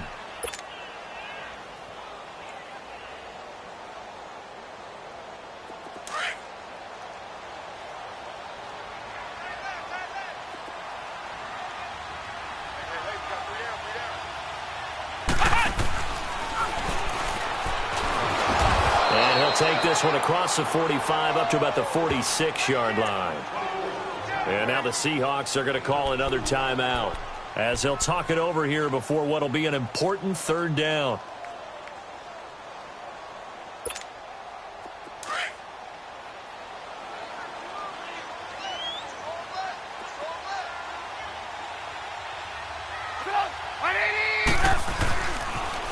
And he'll take this one across the 45 up to about the 46-yard line. And now the Seahawks are going to call another timeout as they'll talk it over here before what will be an important 3rd down.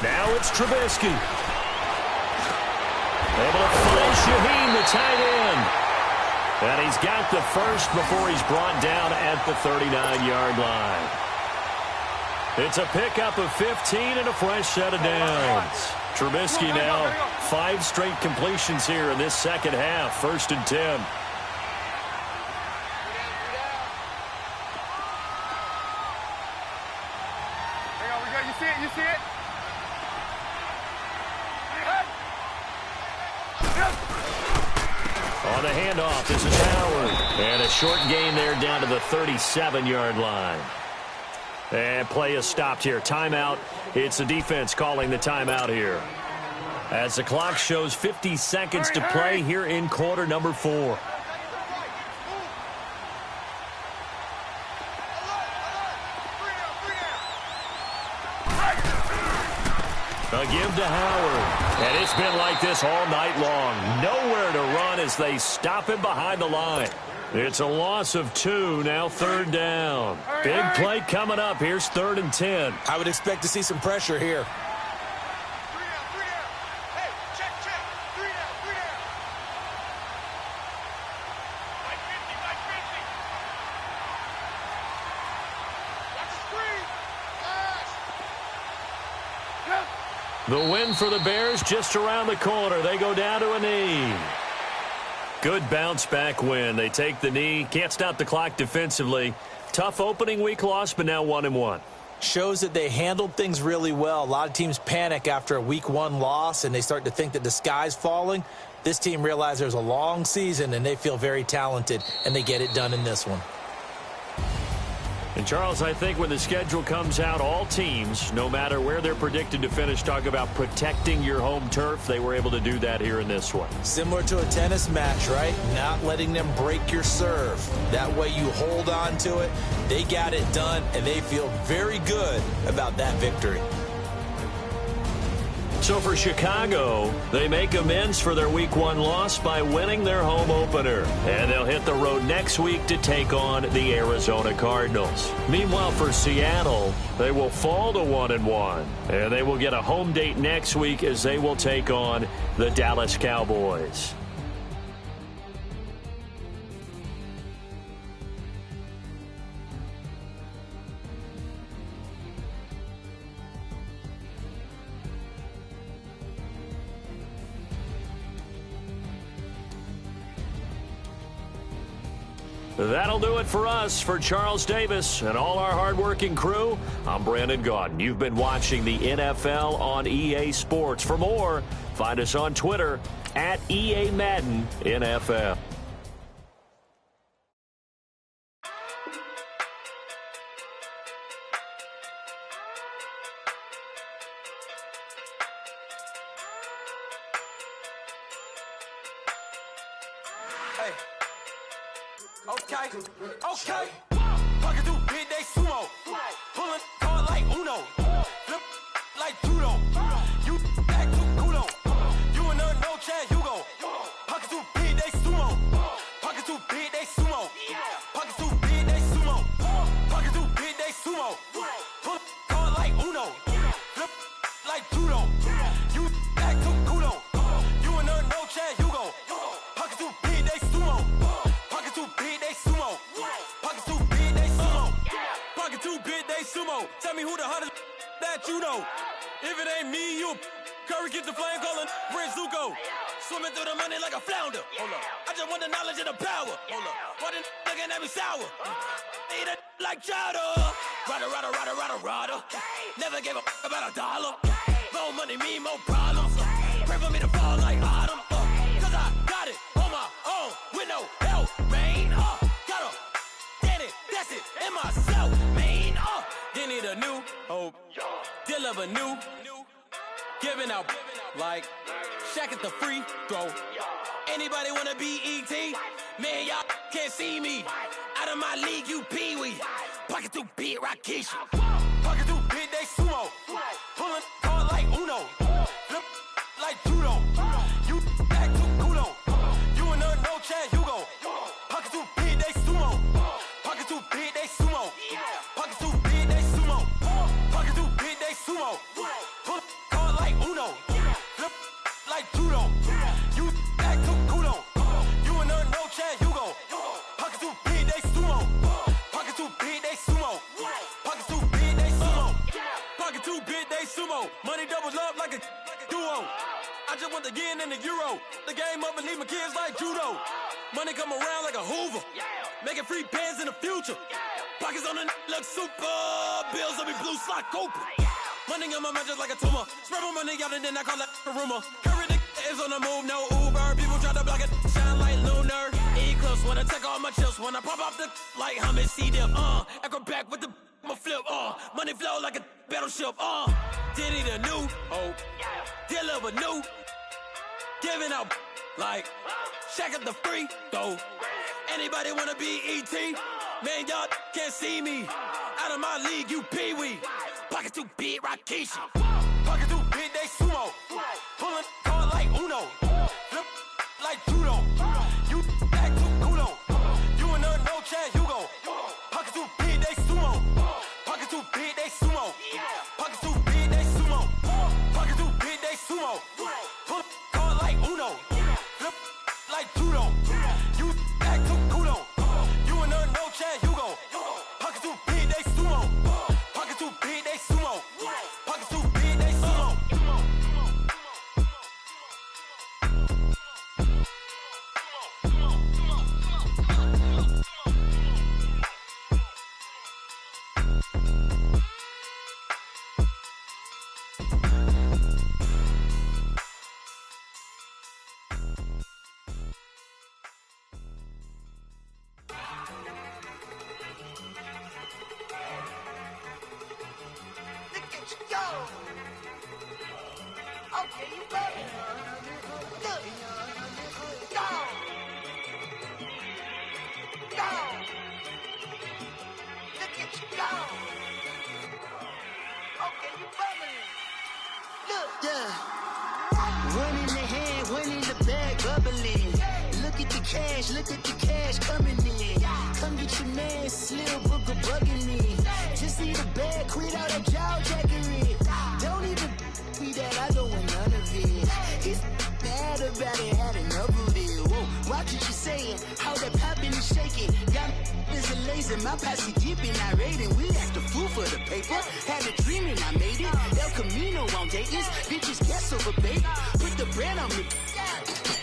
Now it's Trubisky. Able to find Shaheen, the tight end. And he's got the first before he's brought down at the 39-yard line. It's a pickup of 15 and a fresh set of downs. Trubisky now 5 straight completions here in this second half. 1st and 10. Hang on, we got, you see it? On the handoff, this is Howard. And a short gain there down to the 37-yard line. And play is stopped here. Timeout. It's the defense calling the timeout here. As the clock shows 50 seconds to play here in quarter number 4. A give to Howard. And it's been like this all night long. Nowhere to run as they stop him behind the line. It's a loss of 2, now 3rd down. Big play coming up. Here's 3rd and 10. I would expect to see some pressure here. 3 down, 3 down. Hey, check. 3 down, 3 down. Like 50, like 50. Watch the screen. Pass. The win for the Bears just around the corner. They go down to a knee. Good bounce-back win. They take the knee. Can't stop the clock defensively. Tough opening week loss, but now 1-1. Shows that they handled things really well. A lot of teams panic after a week 1 loss, and they start to think that the sky's falling. This team realizes there's a long season, and they feel very talented, and they get it done in this one. And, Charles, I think when the schedule comes out, all teams, no matter where they're predicted to finish, talk about protecting your home turf. They were able to do that here in this one. Similar to a tennis match, right? Not letting them break your serve. That way you hold on to it. They got it done, and they feel very good about that victory. So for Chicago, they make amends for their Week 1 loss by winning their home opener. And they'll hit the road next week to take on the Arizona Cardinals. Meanwhile, for Seattle, they will fall to 1-1. And they will get a home date next week as they will take on the Dallas Cowboys. That'll do it for us. For Charles Davis and all our hardworking crew, I'm Brandon Gaudin. You've been watching the NFL on EA Sports. For more, find us on Twitter at EA Madden NFL. Okay. Pocket through big day sumo. Pulling card like Uno. Flip like judo. You back to kudo. You and her no Chad Hugo. Pocket through big day sumo. Pocket through big day sumo. Pocket through big day sumo. Pocket through big day sumo. Pull card like Uno. Flip like judo. You back to kudo. You and her no Chad Hugo. Pocket through big day sumo. Pocket through big day sumo. Pocket too big, they sumo. Pocket too big, they sumo. Tell me who the hottest that you know. If it ain't me, you Curry get the flame calling Prince Zuko. Swimming through the money like a flounder. Hold up. I just want the knowledge and the power. Hold up. Why the looking at me sour? Eat it like chowder. Rada. Never gave a about a dollar. More money mean more problems. Pray for me to fall like autumn. Cause I got it on my own with no help, man. Got a that's it, in myself, man. They need a new hope, deliver new, giving out like Shaq at the free throw. Anybody wanna be ET? Man, y'all can't see me. Out of my league, you pee-wee. Pocket too big, Rakishi. Pocket too big, they sumo. Pulling card like Uno. Flip like judo. You back to kudo. You and her no Chad Hugo. Pocket too big, they sumo. Pocket too big, they sumo. Pocket too big, they sumo. Pocket too big, they sumo. Pull card like Uno. Flip like judo. You back to kudo. You and her no Chad Hugo. Pocket too big, they sumo. Pocket too big, they sumo. Pocket too big, they sumo. Pocket too big, they sumo. Money doubles up like a duo. I just want the yen and the euro. The game up and leave my kids like judo. Money come around like a Hoover. Making free bands in the future. Pockets on the look super. Bills on me blue slot Cooper. Money on my mind just like a tumor. Spread my money out and then I call that a rumor. Curry the is on the move, no Uber. People try to block it, shine like lunar. Eclipse wanna take all my chips. When I pop off the like Hummus, see them. Echo back with the I'ma flip. Money flow like a battleship. Diddy the new hope. Deliver new. Giving out like Shaq at the free throw. Anybody wanna be ET? Man, y'all can't see me. Out of my league, you pee-wee. Pocket too big, Rakishi. Pocket too big, they sumo. Pulling card like Uno. Flip like judo. You act too culo. You and her no chance, you go. Pockets too big, they sumo. Pockets too big, they sumo. Pockets too big, they sumo. Pockets too big, they sumo. Pull card like Uno. Flip like judo. You act too culo. You and her no chance, you go. Pockets too big, they sumo. Pockets too big, they sumo. Pockets too big, they sumo. Look at you go. Okay, you better. Look. Go. Go. Look at you go. Okay, you bubbling. Look. Yeah. One in the hand, one in the bag, bubbling. Look at the cash coming in. Come get your man, Slim Booker bugging me. Just need a bag, quit all that jaw jackery. Don't even be that, I don't want none of it. He's mad about it, had enough of it. Whoa, watch what you saying, how that poppin' and shaking. Got is a laser, my posse deep and I raiding. We act a fool for the paper, had a dream and I made it. El Camino on Dayton's, bitches guess over bait. Put the bread on me,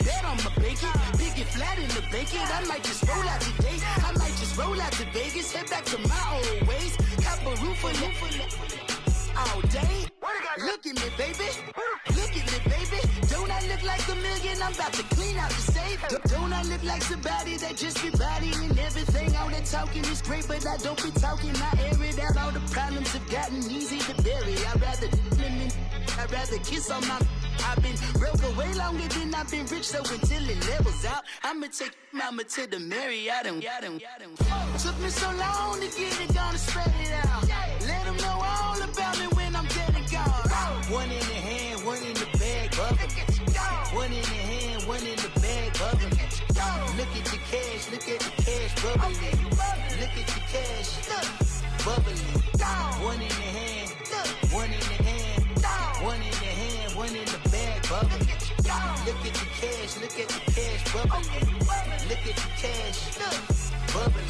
bet on my bacon. Big and flat in the bacon, I might just roll out today. I might just roll out to Vegas, head back to my old ways. Cop a roof for all day. Look at me, baby. Look at me, baby. Don't I look like a million? I'm about to clean out the safe. Don't I look like somebody that just be bodying everything? All that talking is great, but I don't be talking. I air it out. All the problems have gotten easy to bury. I'd rather kiss on my. I've been broke way longer than I've been rich, so until it levels out, I'ma take mama to the Marriott and took me so long to get it, gonna spread it out. Let them know all about me when I'm dead and gone. One in the hand, one in the bag, bubbling. One in the hand, one in the bag, bubbling. Look at the cash, bubbling. Look at the cash, bubbling. One in the hand, one in the hand, one in the hand, one in the bag, bubbling. Look at the cash, bubbling. Look at the cash, bubbling.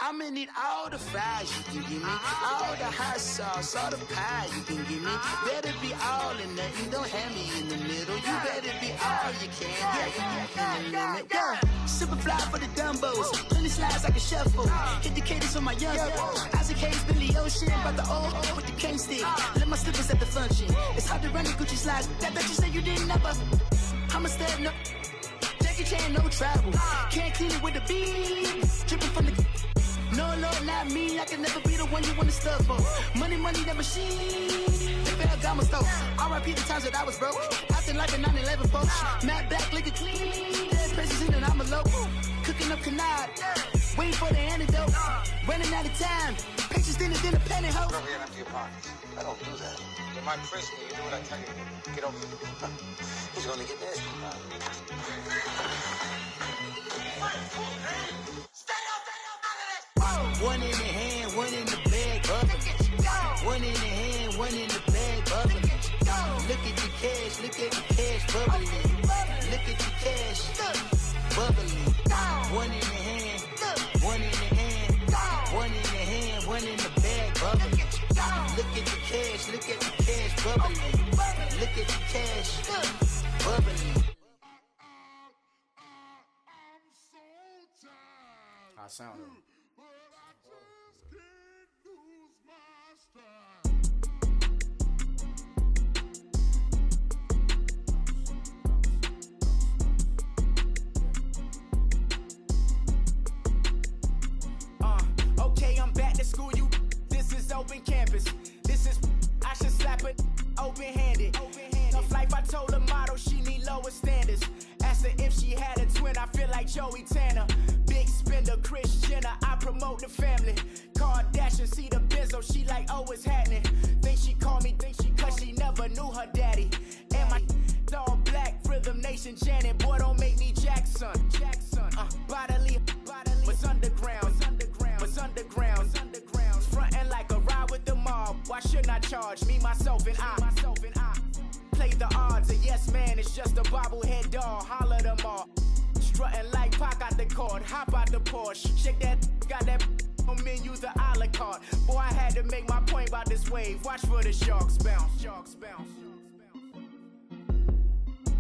I'ma need all the fries you can give me, all the hot sauce, all the pie you can give me. Better be all or nothing, don't have me in the middle. You better be all you can. Yeah. Super fly for the Dumbos, plenty slides like a shuffle. Hit the cadence on my young Isaac Hayes, Billy Ocean, about the old with the cane stick. Let my slippers at the function. It's hard to run the Gucci slides. That you say you didn't never. I'm a step no. Jackie Chan, no travel. Can't clean it with the beat. Dripping from the. No, Lord, not me. I can never be the one you want to stuff for. Money, that machine. They fell down my stove. R.I.P. the times that I was broke. Acting like a 9/11 folks. Matte back, liquor clean. Dead presses in and I'm a local. Cooking up canard. Waiting for the antidote. Running out of time. Patience thinner than a pantyhose. Over here and empty your pockets. I don't do that. In my prison, you do what I tell you to. Get over here. He's gonna get nasty. One in the hand, one in the bag, bubbling. One in the hand, one in the bag, bubbling. Look at the cash, bubbling. Look at the cash, bubbling. One in the hand, one in the hand, one in the hand, one in the bag, bubbling. Look at the cash, bubbling. Look at the cash, bubbling. I sound it. Okay, I'm back to school, you. This is open campus. This is, I should slap it open-handed. Tough life, I told her motto, she need lower standards. Asked her if she had a twin, I feel like Joey Tanner. Big spender, Kris Jenner, I promote the family. Kardashian, see the Benzo, she like, oh, it's happening. Think she called me, cause she never knew her daddy. Operation Janet, boy, don't make me Jackson. Bodily, was underground. Frontin' like a ride with the mob. Why shouldn't I charge me, myself, and I? Play the odds, a yes man is just a bobblehead doll. Holler them all. Strutting like Pac out the court, hop out the Porsche. Shake that, got that on menu, the a la carte. Boy, I had to make my point about this wave. Watch for the sharks bounce.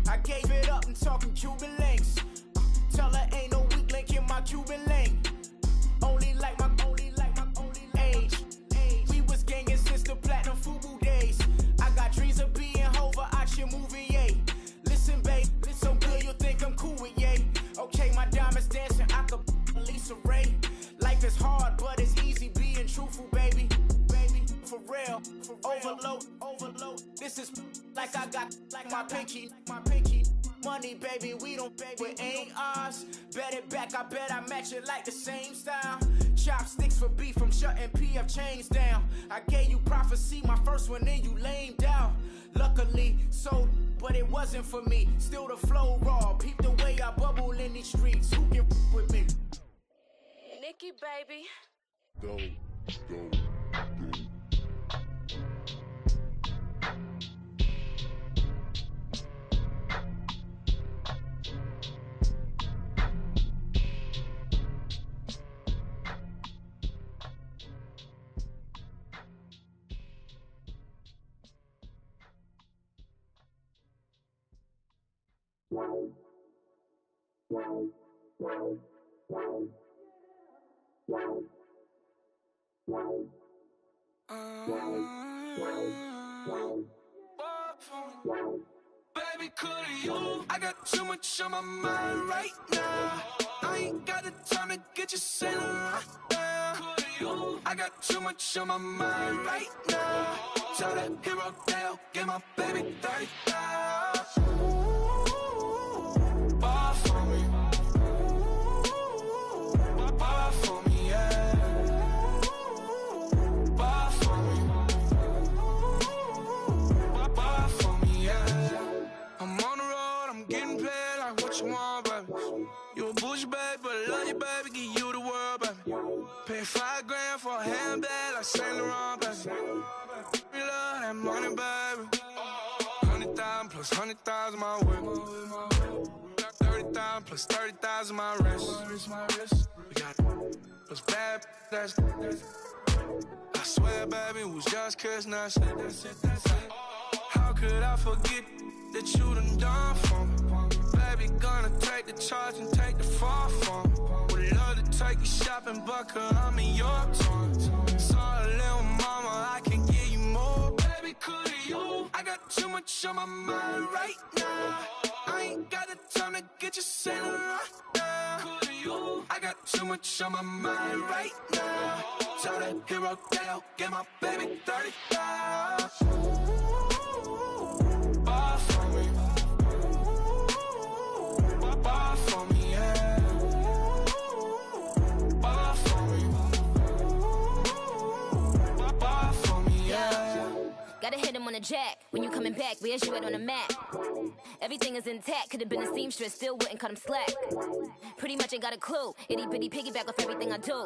I gave it up and talking Cuban links. Tell her ain't no weak link in my Cuban link. Only like my age. We was gangin' since the platinum FUBU days. I got dreams of being Hova out your movie, yay. Listen, babe, so good you'll think I'm cool with yay. Okay, my diamonds dancing, I could Lisa Ray. Life is hard, but it's easy being truthful, baby. For real, overload. This is like I got like my pinky. Money, baby, we don't pay, it ain't ours. Bet it back, I bet I match it like the same style. Chopsticks for beef from shutting PF chains down. I gave you prophecy, my first one, then you lamed out. Luckily, sold, but it wasn't for me. Still the flow raw, peep the way I bubble in these streets. Who can with me? Nikki, baby. Go. Baby, could you? I got too much on my mind right now. I ain't got the time to get you sailing right now. Could you? I got too much on my mind right now. Tell that hero Dale, get my baby 30,000. Bar for me. Bar for me, yeah. Bar for me. Bar for me, yeah. I'm on the road, I'm getting paid like what you want, baby. You a bougie, baby, but I love you, baby. Give you the world, baby. Pay $5 grand for a handbag like Saint Laurent, baby. We love that money, baby. 100,000 plus 100,000 my whip. 30,000 plus 30,000 my wrist. We got those bad, that's I swear, baby, it was just kissing us. How could I forget that you done for me? Baby, gonna take the charge and take the fall from me. Would love to take you shopping, but I'm in your toys. Sorry, little mama, I can give you more. Baby, could you? I got too much on my mind right now. I ain't got the time to get you sailing right now. Could you? I got too much on my mind right now. Tell that hero Dale, get my baby 30,000. Bar for me. Bar for me, yeah. Bar for me. Bar for me, yeah. Gotta hit him on the jack. When you coming back, where's you at on the map? Everything is intact. Could've been a seamstress, still wouldn't cut him slack. Pretty much ain't got a clue. Itty bitty piggyback off everything I do.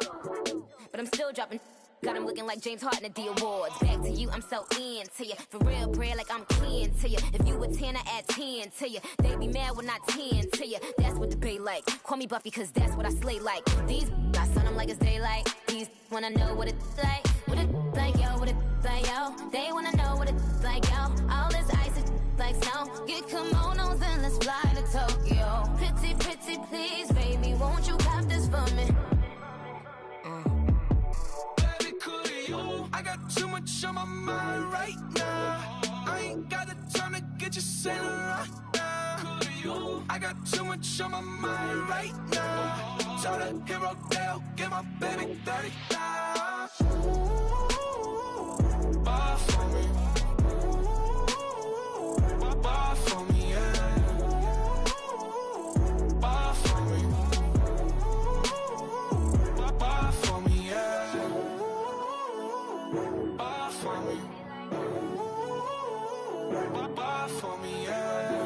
But I'm still dropping. Got him looking like James Harden at the awards. Back to you, I'm so into you. For real, bread, like I'm kin to you. If you a 10, I add 10 to you. They be mad when I 10 to you. That's what the bay like. Call me Buffy, cause that's what I slay like. These, I son them like it's daylight. These wanna know what it's like. What it like, yo, what it like, yo. They wanna know what it's like, yo. All this ice is like snow. Get kimonos and let's fly to Tokyo. Pretty, pretty, please, baby, won't you cop this for me? I got too much on my mind right now. I ain't got the time to get you sailing right now. Could you? I got too much on my mind right now. Tell that hero Dale, get my baby 30,000. Bar for me. Bar for me, yeah. Bar for me. Bar for me, yeah. Bar for me. Bar for me, yeah.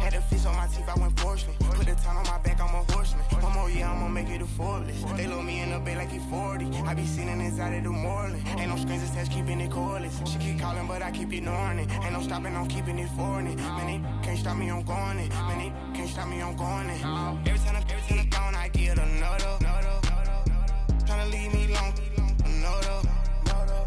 Had the fish on my teeth, I went fortunate. Put the town on my back, I'm a horseman. One more year, I'ma make it a Forbes. They load me in the bay like he 40. I be sitting inside of the Moreland. Ain't no strings attached, keeping it cordless. She keep calling, but I keep ignoring it. Ain't no stopping, I'm keeping it foreign it. Man, they can't stop me, I'm going it. Man, they can't stop me, I'm going it. Every time I'm gone, I get another. Tryna leave me alone, another.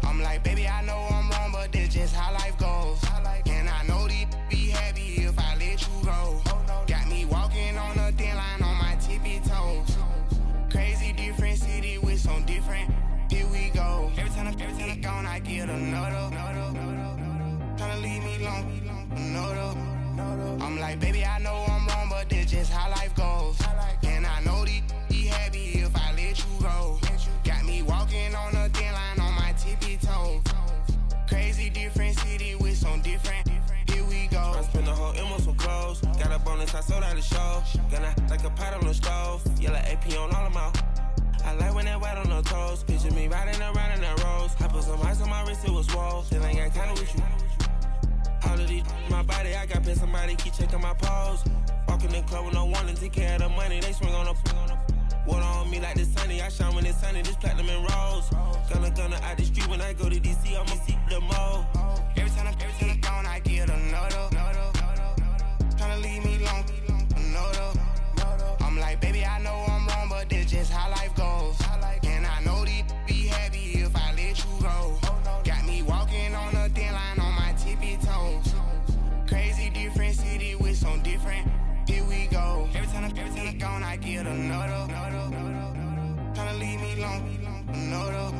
I'm like, baby, I know I'm wrong, but this just how life goes. And I know these be happy if I let you go. Got me walking on a thin line on my tippy toes. Crazy different city with some different. Here we go. Every time I'm gone, I get another. Tryna leave me alone, another. I'm like, baby, I know I'm wrong, but this just how life goes. And I know these be happy if I let you go. Got me walking on a thin line on my tippy toes. Crazy different city with some different. Here we go. I spent the whole M on some clothes. Got a bonus, I sold out the show. Gonna like a pot on the stove. Yellow AP on all of my. I like when that white on the toes. Picture me riding around in that rose. I put some ice on my wrist, it was swole. Still ain't got kinda with you. All of these my body, I got paid somebody keep checking my pose. Walking in the club with no warning, take care of the money. They swing on the water on me like the sunny. I shine when it's sunny, this platinum and rose. Gonna out the street when I go to DC, I'ma see the mo. Every time I'm gone, I get another. Tryna leave me alone, another. I'm like, baby, I know I'm wrong, but this just how life goes. And I know these be happy if I let you go. Got me walking on a thin line on my tippy toes. Crazy different city with some different. Here we go. Every time I'm gone, I get another. Tryna leave me alone, another.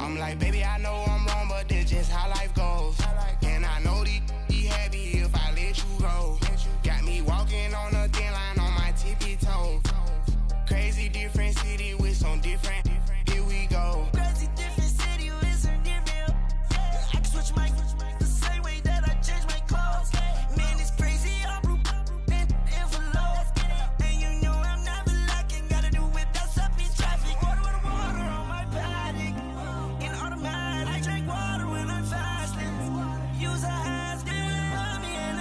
I'm like, baby, I know I'm wrong, but this just how life goes. And I know these be happy if I let you go. Got me walking on a thin line on my tippy toes. Crazy different city with some different. Here we go. Crazy different city with some different. I can switch my the same way that I change my clothes. Man, it's crazy. I'm envelope. And you know I'm never lacking. Gotta do it, that's up in traffic. Water on my paddock. In automatic. I drink water when I'm fasting. Use a has on me and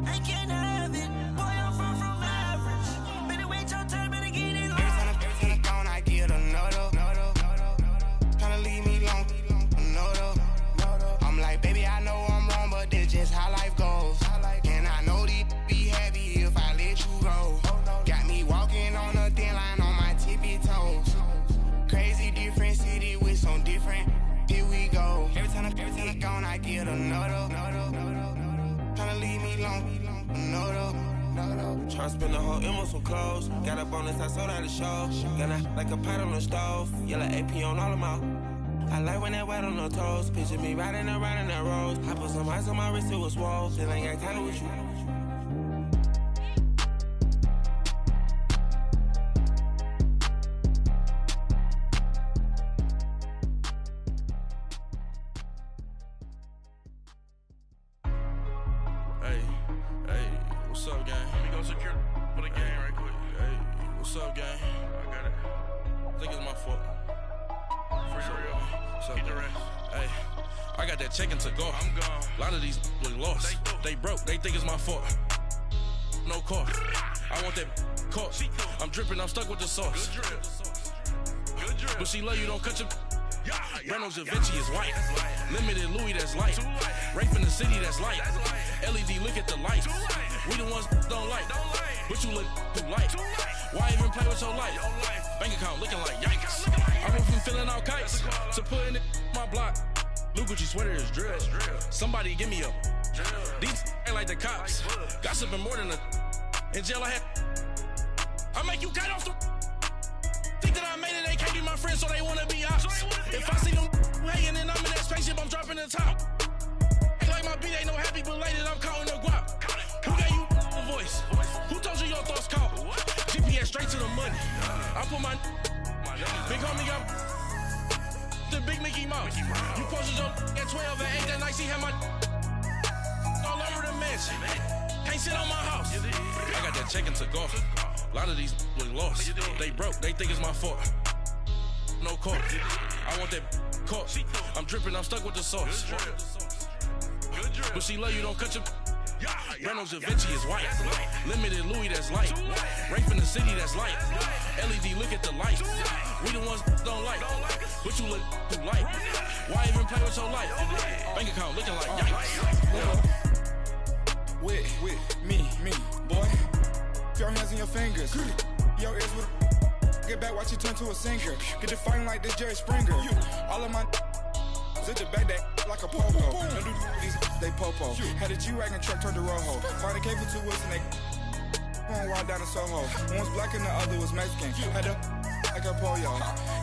I can't have it. Boy, I'm from average. Better wait your turn, better get in line. Every time I'm gone, I get another. Tryna leave me alone, another. I'm like, baby, I know I'm wrong, but this just how life goes. And I know these be happy if I let you go. Got me walking on a thin line on my tippy toes. Crazy different city with some different. Here we go. Every time I'm gone, I get another. Tryna leave me alone, another. Tryna spend the whole M on some clothes. Got a bonus, I sold out the show. Gonna like a pot on the stove. Yellow AP on all of my. I like when that white on the toes. Picture me riding around in that rose. I put some ice on my wrist, it was swole. Still ain't got kinda with you. What's up, gang? Let me go secure for the game right quick. Hey, what's up, gang? I got it. I think it's my fault. Free the real. What's up, keep the rest. Hey, I got that chicken to go. I'm gone. A lot of these look lost. They broke. They think it's my fault. No car. I want that caught. I'm dripping. I'm stuck with the sauce. Good drip. Good drip. But she love you. Don't cut your. Reynolds Da Vinci is white. Limited Louis, that's light. Rape in the city, that's light. LED, look at the light. We the ones don't like. But you look too light. Why even play with your life? Bank account looking like yikes. I went from filling out kites to putting it in my block. Blue Gucci sweater is drill. Somebody give me a. These ain't like the cops. Gossiping more than a. In jail I had. I make you cut off the. Think that I made it, they can't be my friends, so they wanna be ops. If I see them hating and I'm in that spaceship, I'm dropping the top. Ain't like my beat, ain't no happy belated, I'm counting the guap. Who gave you a voice? Who told you your thoughts count? GPS straight to the money. I put my big homie got the big Mickey Mouse. You posted your at 12 and 8 that night, she had my all over the mansion. Can't sit on my house. I got that chicken to go. A lot of these look lost. They broke, they think it's my fault. No car. I want that caught. I'm dripping, I'm stuck with the sauce. But she love you, don't cut your. Reynolds Da Vinci is white. Limited Louis, that's light. Rafe in the city, that's light. LED, look at the light. We the ones don't like. But you look too light. Why even play with your life? Bank account looking like yikes. With me, boy. Your hands in your fingers. Your ears with. Get back, watch you turn to a singer. Get to fighting like this Jerry Springer. All of my zip the back that like a popo. Don't do these, they popo. Had a G-Wagon truck turned to Rojo. Find a cable 2 wheels and they going wild down in Soho. One was black and the other was Mexican. Had a like a pollo.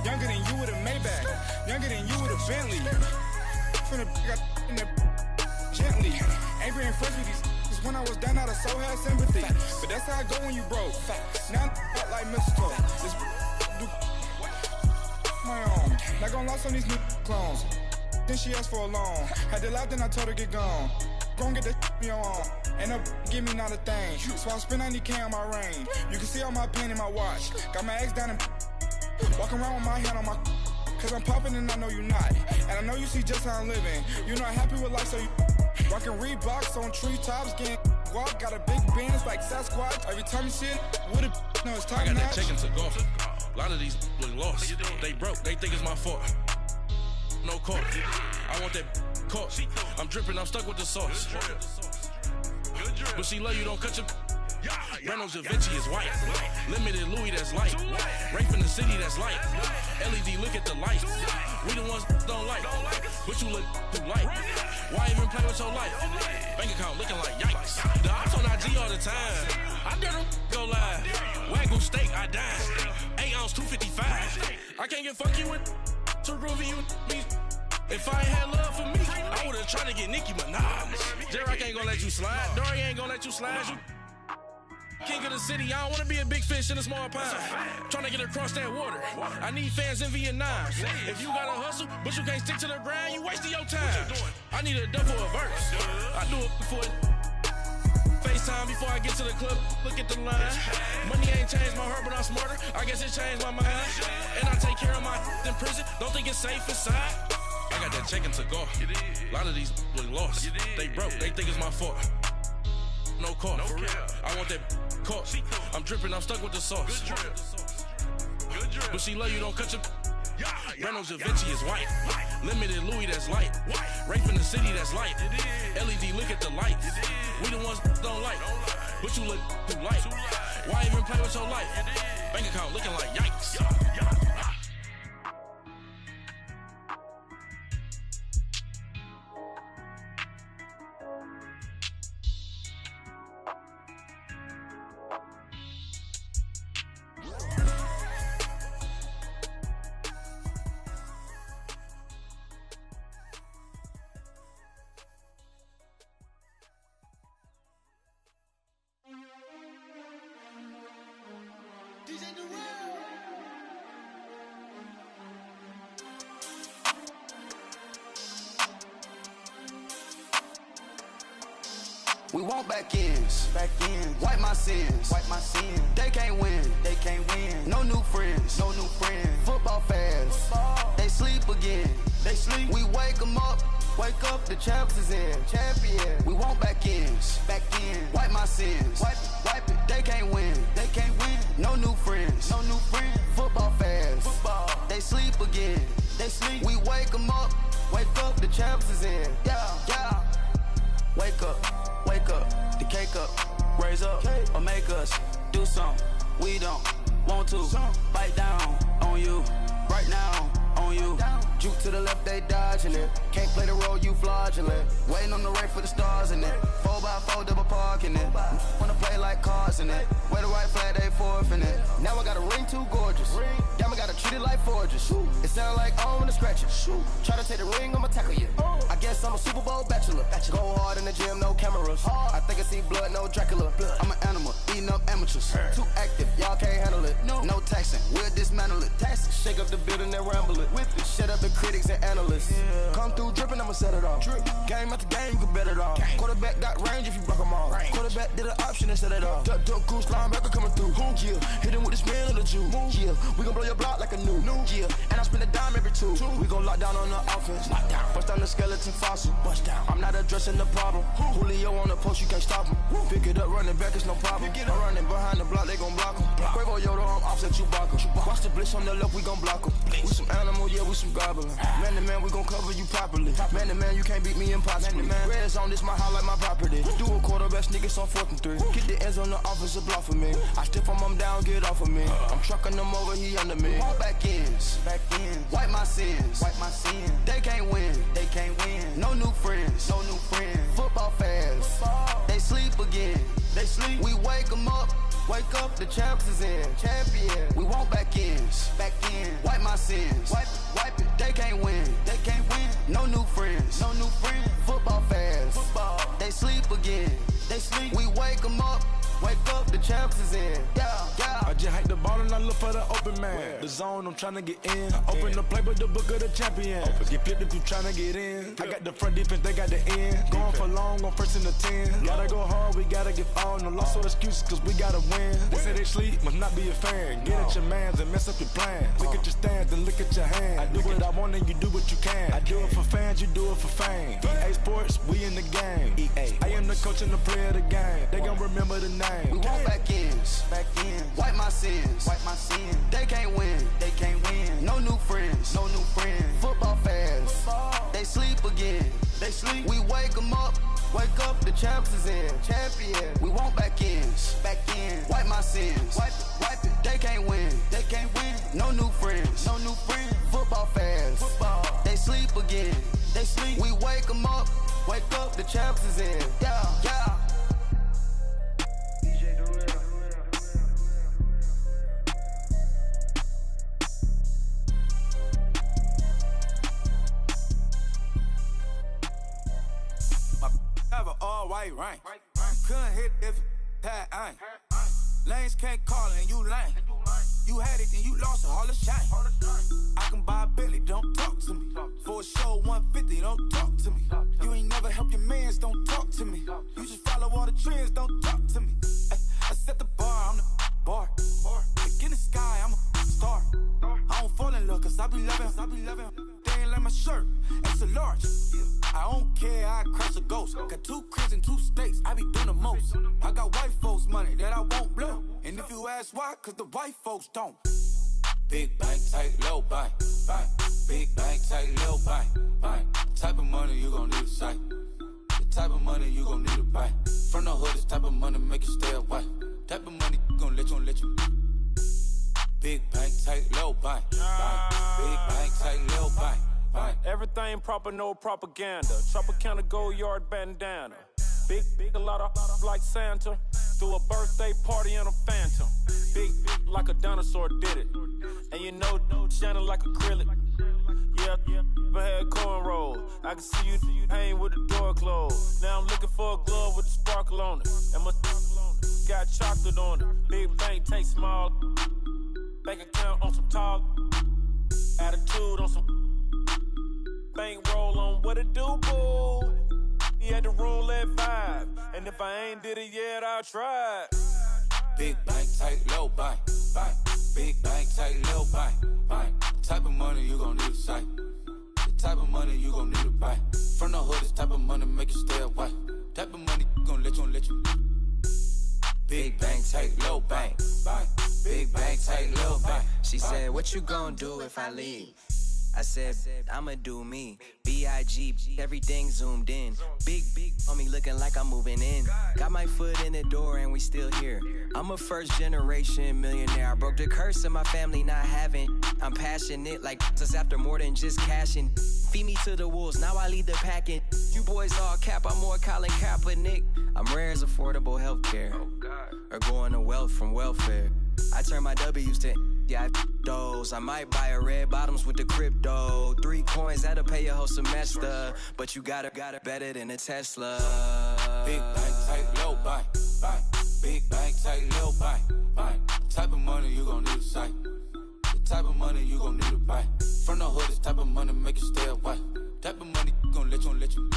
Younger than you with a Maybach. Younger than you with a Bentley. From the got in the gently. Ain't being friends with these. Cause when I was down, I so had sympathy. But that's how I go when you broke. Now I'm out like mistletoe. This do my own. Not gonna lost on these new clones. Then she asked for a loan. Had to laugh, then I told her get gone. Gon' get that me on. And up, give me not a thing. So I spend 90K on my range. You can see all my pain in my watch. Got my ex down and walking around with my hand on my. Cause I'm popping and I know you not. And I know you see just how I'm living. You're not happy with life, so you rockin' Reeboks on treetops, getting walk. Got a big Benz like Sasquatch. Every time you see it, with it, no, it's time. I got that check to go. A lot of these look lost. They broke, they think it's my fault. No court. I want that court. I'm dripping, I'm stuck with the sauce. But she love you, don't cut your. Reynolds Da Vinci is white. Limited Louis, that's light. Rafe in the city, that's light. LED, look at the light. We the ones don't like. But you look too light. Why even play with your life? Bank account looking like yikes. The ops on IG all the time. I dare them go live. Wagyu steak, I dine. 8 ounce, 255. I can't get funky with too groovy you me. If I ain't had love for me, I would've tried to get Nicki Minaj. J-Rock ain't gonna let you slide. Dory ain't gonna let you slide. You king of the city, I don't wanna be a big fish in a small pond. Tryna get across that water. I need fans in Vietnam. If you gotta hustle, but you can't stick to the grind, you wasting your time. I need a dub for a verse. I do it before FaceTime before I get to the club. Look at the line. Money ain't changed my heart, but I'm smarter. I guess it changed my mind. And I take care of my in prison. Don't think it's safe inside. I got that check to go. A lot of these look lost. They broke, they think it's my fault. No court, for real. I want that court. I'm dripping, I'm stuck with the sauce. But she love you, don't cut your. Reynolds Da Vinci is white. Limited Louis, that's light. Rafe in the city, that's light. LED, look at the light. We the ones don't like. But you look too light. Why even play with your life? Bank account looking like yikes. We want back ends. Wipe my sins. They can't win. No new friends. Football fans. They sleep again. We wake them up. Wake up, the champs is in. Champion. We want back ends. Wipe my sins. Wipe it. They can't win. No new friends. Football fans. They sleep again. We wake them up. Wake up, the champs is in. Yeah. Wake up, the cake up, raise up, or make us do something we don't want to. Bite down on you, right now on you. Juke to the left, they dodging it. Can't play the role, you fraudulent. Waiting on the race for the stars in it. 4x4 double parking it. Wanna play like cars in it. Wear the white flag, they forfeit it. Now I got a ring too gorgeous. Damn, I gotta treat it like forges. It sound like I wanna scratch it. Try to take the ring, I'ma tackle you. I guess I'm a Super Bowl bachelor. Go hard in the gym, no cameras. I think I see blood, no Dracula. I'm an animal, eating up amateurs. Too active, y'all can't handle it. No taxing, we'll dismantle it. Shake up the building and ramble it. With it, shut up the critics and analysts. Come through dripping, I'ma set it off. Game after game, you can bet it off. Quarterback got range if you block them off. Quarterback did an option and set it off. Duck goose linebacker coming through. Yeah, hit him with the spin of the Jew. Yeah, we gon' blow your block like a new. Yeah, and I spend a dime every two. We gon' lock down on the offense. First time to skeleton fossil. Bust down. I'm not addressing the problem. Julio on the post, you can't stop him. Pick it up, running back, it's no problem. I'm running behind the block, they gon' block him. Quavo Yoda, I'm offset Chewbacca. Watch the blitz on the left, we gon' block him. We some animal, yeah, we some goblin. Man to man, we gon' cover you properly. Man to man, you can't beat me impossibly. Red zone, this my highlight, my property. Do a quarterback sneakers on 4th and 3. Get the ends on the offensive block for me. I stiff him, I'm down, get off of me. I'm trucking them over, he under me. Back ends, wipe my sins, They can't win, No new friends, Football fans, they sleep again. We wake them up. Wake up, the champs is in. Champion. We want back ends. Wipe my sins. Wipe it. They can't win. No new friends. Football fans. They sleep again. We wake them up. Wake up, the champs is in. Yeah. I just hike the ball and I look for the open man. The zone, I'm tryna get in. Open the play, but the book of the champion. Get flipped if you tryna get in. I got the front defense, they got the end. Going for long, on 1st and the 10. Gotta go hard, we gotta give all. No loss or excuses, cause we gotta win. They say they sleep, must not be a fan. Get at your mans and mess up your plans. Look at your stands and look at your hands. I do what I want and you do what you can. I do it for fans, you do it for fame. EA Sports, we in the game. I am the coach and the player of the game. They gon' remember the name. We want back ends. Wipe my sins. They can't win. No new friends. Football fans. They sleep again. We wake them up. Wake up, the champs is in. Champion. We want back ends. Wipe my sins. Wipe it. They can't win. No new friends. Football fans. They sleep again. We wake them up. Wake up, the champs is in. Yeah. Have an all-white rank. Couldn't hit if it had ain't. Lanes can't call and you lame. You had it and you lost it, all the shame. I can buy a Billy, don't talk to me. For a show 150, don't talk to me. You ain't never help your mans, don't talk to me. You just follow all the trends, don't talk to me. I set the bar, I'm the bar. Look in the sky, I'm a star. I don't fall in love cause I be loving. They ain't like my shirt, it's a large. I don't care, I crush a ghost. Got 2 cribs in 2 states, I be doing the most. I got white folks money that I won't blow. And if you ask why, cause the white folks don't. Big bank, tight, low bank. Big bank, tight, low bank. Type of money you gon' need a sight. The type of money you gon' need to buy. From the hood, this type of money make you stay away. Type of money gon' let you. Big bank, tight, low bank. Big bank, tight, low bank. Everything proper, no propaganda. Tropicana gold yard bandana. Big, a lot of like Santa. Threw a birthday party in a phantom. Big like a dinosaur did it. And you know, shining like acrylic. Yeah, I had cornrows. I can see you hang with the door closed. Now I'm looking for a glove with a sparkle on it. And my got chocolate on it. Big bank, take small. Bank account on some tall. Attitude on some. Bankroll on what it do, boo. He had the roulette vibe. And if I ain't did it yet, I'll try. Big bank, tight, low bank. Big bank, tight, low bank. Type of money you gon' need a sight. The type of money you gon' need to buy. From the hood, this type of money make you stay away. Type of money gon' let you. Big bank, tight, low bank. Big bank, tight, low bank. She said, what you gon' do if I leave? I said, I'ma do me. B.I.G. Everything zoomed in. Big on me looking like I'm moving in. Got my foot in the door and we still here. I'm a first generation millionaire. I broke the curse of my family not having. I'm passionate like this after more than just cashing. Feed me to the wolves, now I lead the packing. You boys all cap, I'm more Colin Kaepernick. I'm rare as affordable healthcare. Or going to wealth from welfare. I turn my W's to those. I might buy a red bottoms with the crypto. 3 coins, that'll pay your whole semester. But you gotta better than a Tesla. Big bank, tight, low bank. Big bank, tight, low bank. Type of money you gon' need a sight. The type of money you gon' need to buy. From the hood, this type of money make you stay away. Type of money gon' let you.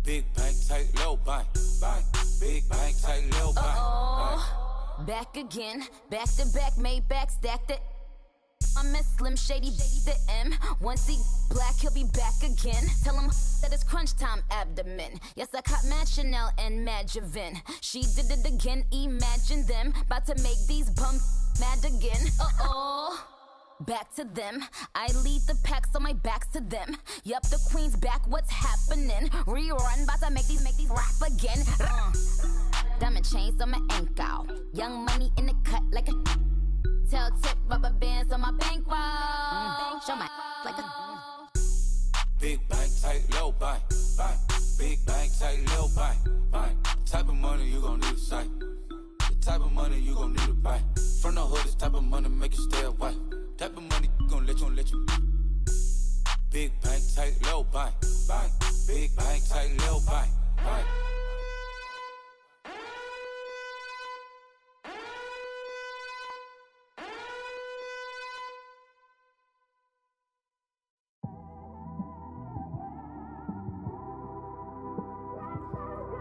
Big bank, tight, low bank. Big bank, tight, low bank. Back again, back to back, made back, stacked it. I miss Slim Shady, the M. Once he black, he'll be back again. Tell him that it's crunch time abdomen. Yes, I caught Mad Chanel and Mad Javin. She did it again, imagine them. About to make these bums mad again. Uh-oh. Back to them. I lead the pack, so my back's to them. Yup, the queen's back, what's happening? Rerun, about to make these rap again. Diamond chains on my ankle. Young money in the cut like a tell tip, rubber bands on my bankroll. Show my like a big bank, tight, low bank, bank. Big bank, tight, low bank, bank. The type of money you gon' need to sight. The type of money you gon' need to buy. From the hood, this type of money make you stay away. Type of money gon' let you. Big bank, tight, low bank, bank. Big bank, tight, low bank, bank.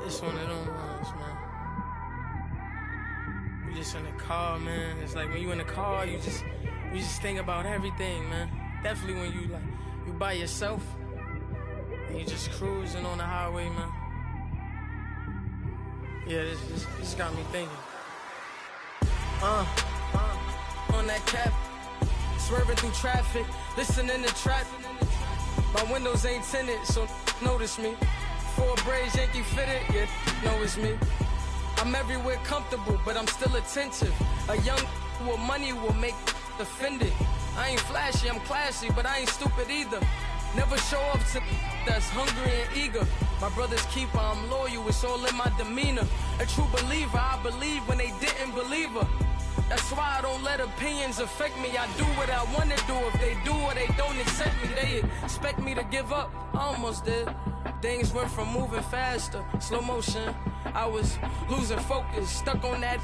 It's one of them ones, man. You just in the car, man. It's like when you in the car, you just think about everything, man. Definitely when you by yourself and you just cruising on the highway, man. Yeah, this got me thinking. On that cap, swerving through traffic, listening to trap. My windows ain't tinted, so notice me. 4 braids, Yankee fitted, yeah, know it's me. I'm everywhere comfortable, but I'm still attentive. A young with money will make offended. I ain't flashy, I'm classy, but I ain't stupid either. Never show up to that's hungry and eager. My brother's keeper, I'm loyal, it's all in my demeanor. A true believer, I believe when they didn't believe her. That's why I don't let opinions affect me. I do what I want to do. If they do or they don't accept me, they expect me to give up. I almost did. Things went from moving faster, slow motion. I was losing focus, stuck on that.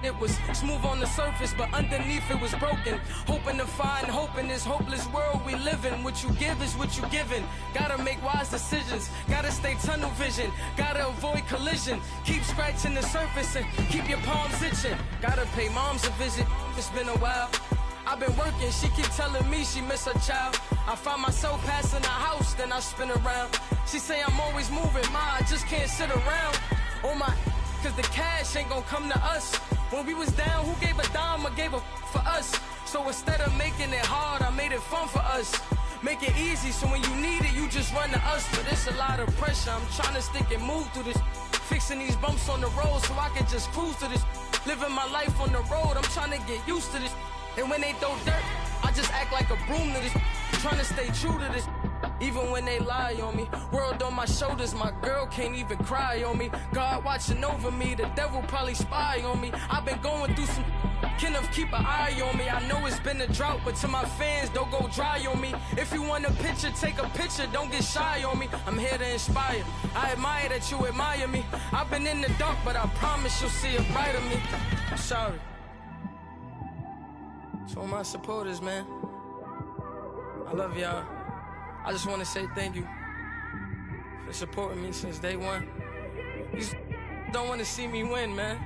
It was smooth on the surface, but underneath it was broken. Hoping to find hope in this hopeless world we live in. What you give is what you given. Gotta make wise decisions. Gotta stay tunnel vision. Gotta avoid collision. Keep scratching the surface and keep your palms itching. Gotta pay moms a visit. It's been a while. I've been working, she keep telling me she miss her child. I find myself passing the house, then I spin around. She say I'm always moving, ma, I just can't sit around. Oh my, cause the cash ain't gon' come to us. When we was down, who gave a dime or gave a for us? So instead of making it hard, I made it fun for us. Make it easy, so when you need it, you just run to us. But it's a lot of pressure, I'm trying to stick and move through this. Fixing these bumps on the road so I can just cruise to this. Living my life on the road, I'm trying to get used to this. And when they throw dirt, I just act like a broom to this. Trying to stay true to this. Even when they lie on me. World on my shoulders, my girl can't even cry on me. God watching over me, the devil probably spy on me. I've been going through some, Kenneth keep an eye on me. I know it's been a drought, but to my fans, don't go dry on me. If you want a picture, take a picture, don't get shy on me. I'm here to inspire, I admire that you admire me. I've been in the dark, but I promise you'll see a brighter me. I'm sorry. To all my supporters, man, I love y'all. I just want to say thank you for supporting me since day one. You just don't want to see me win, man.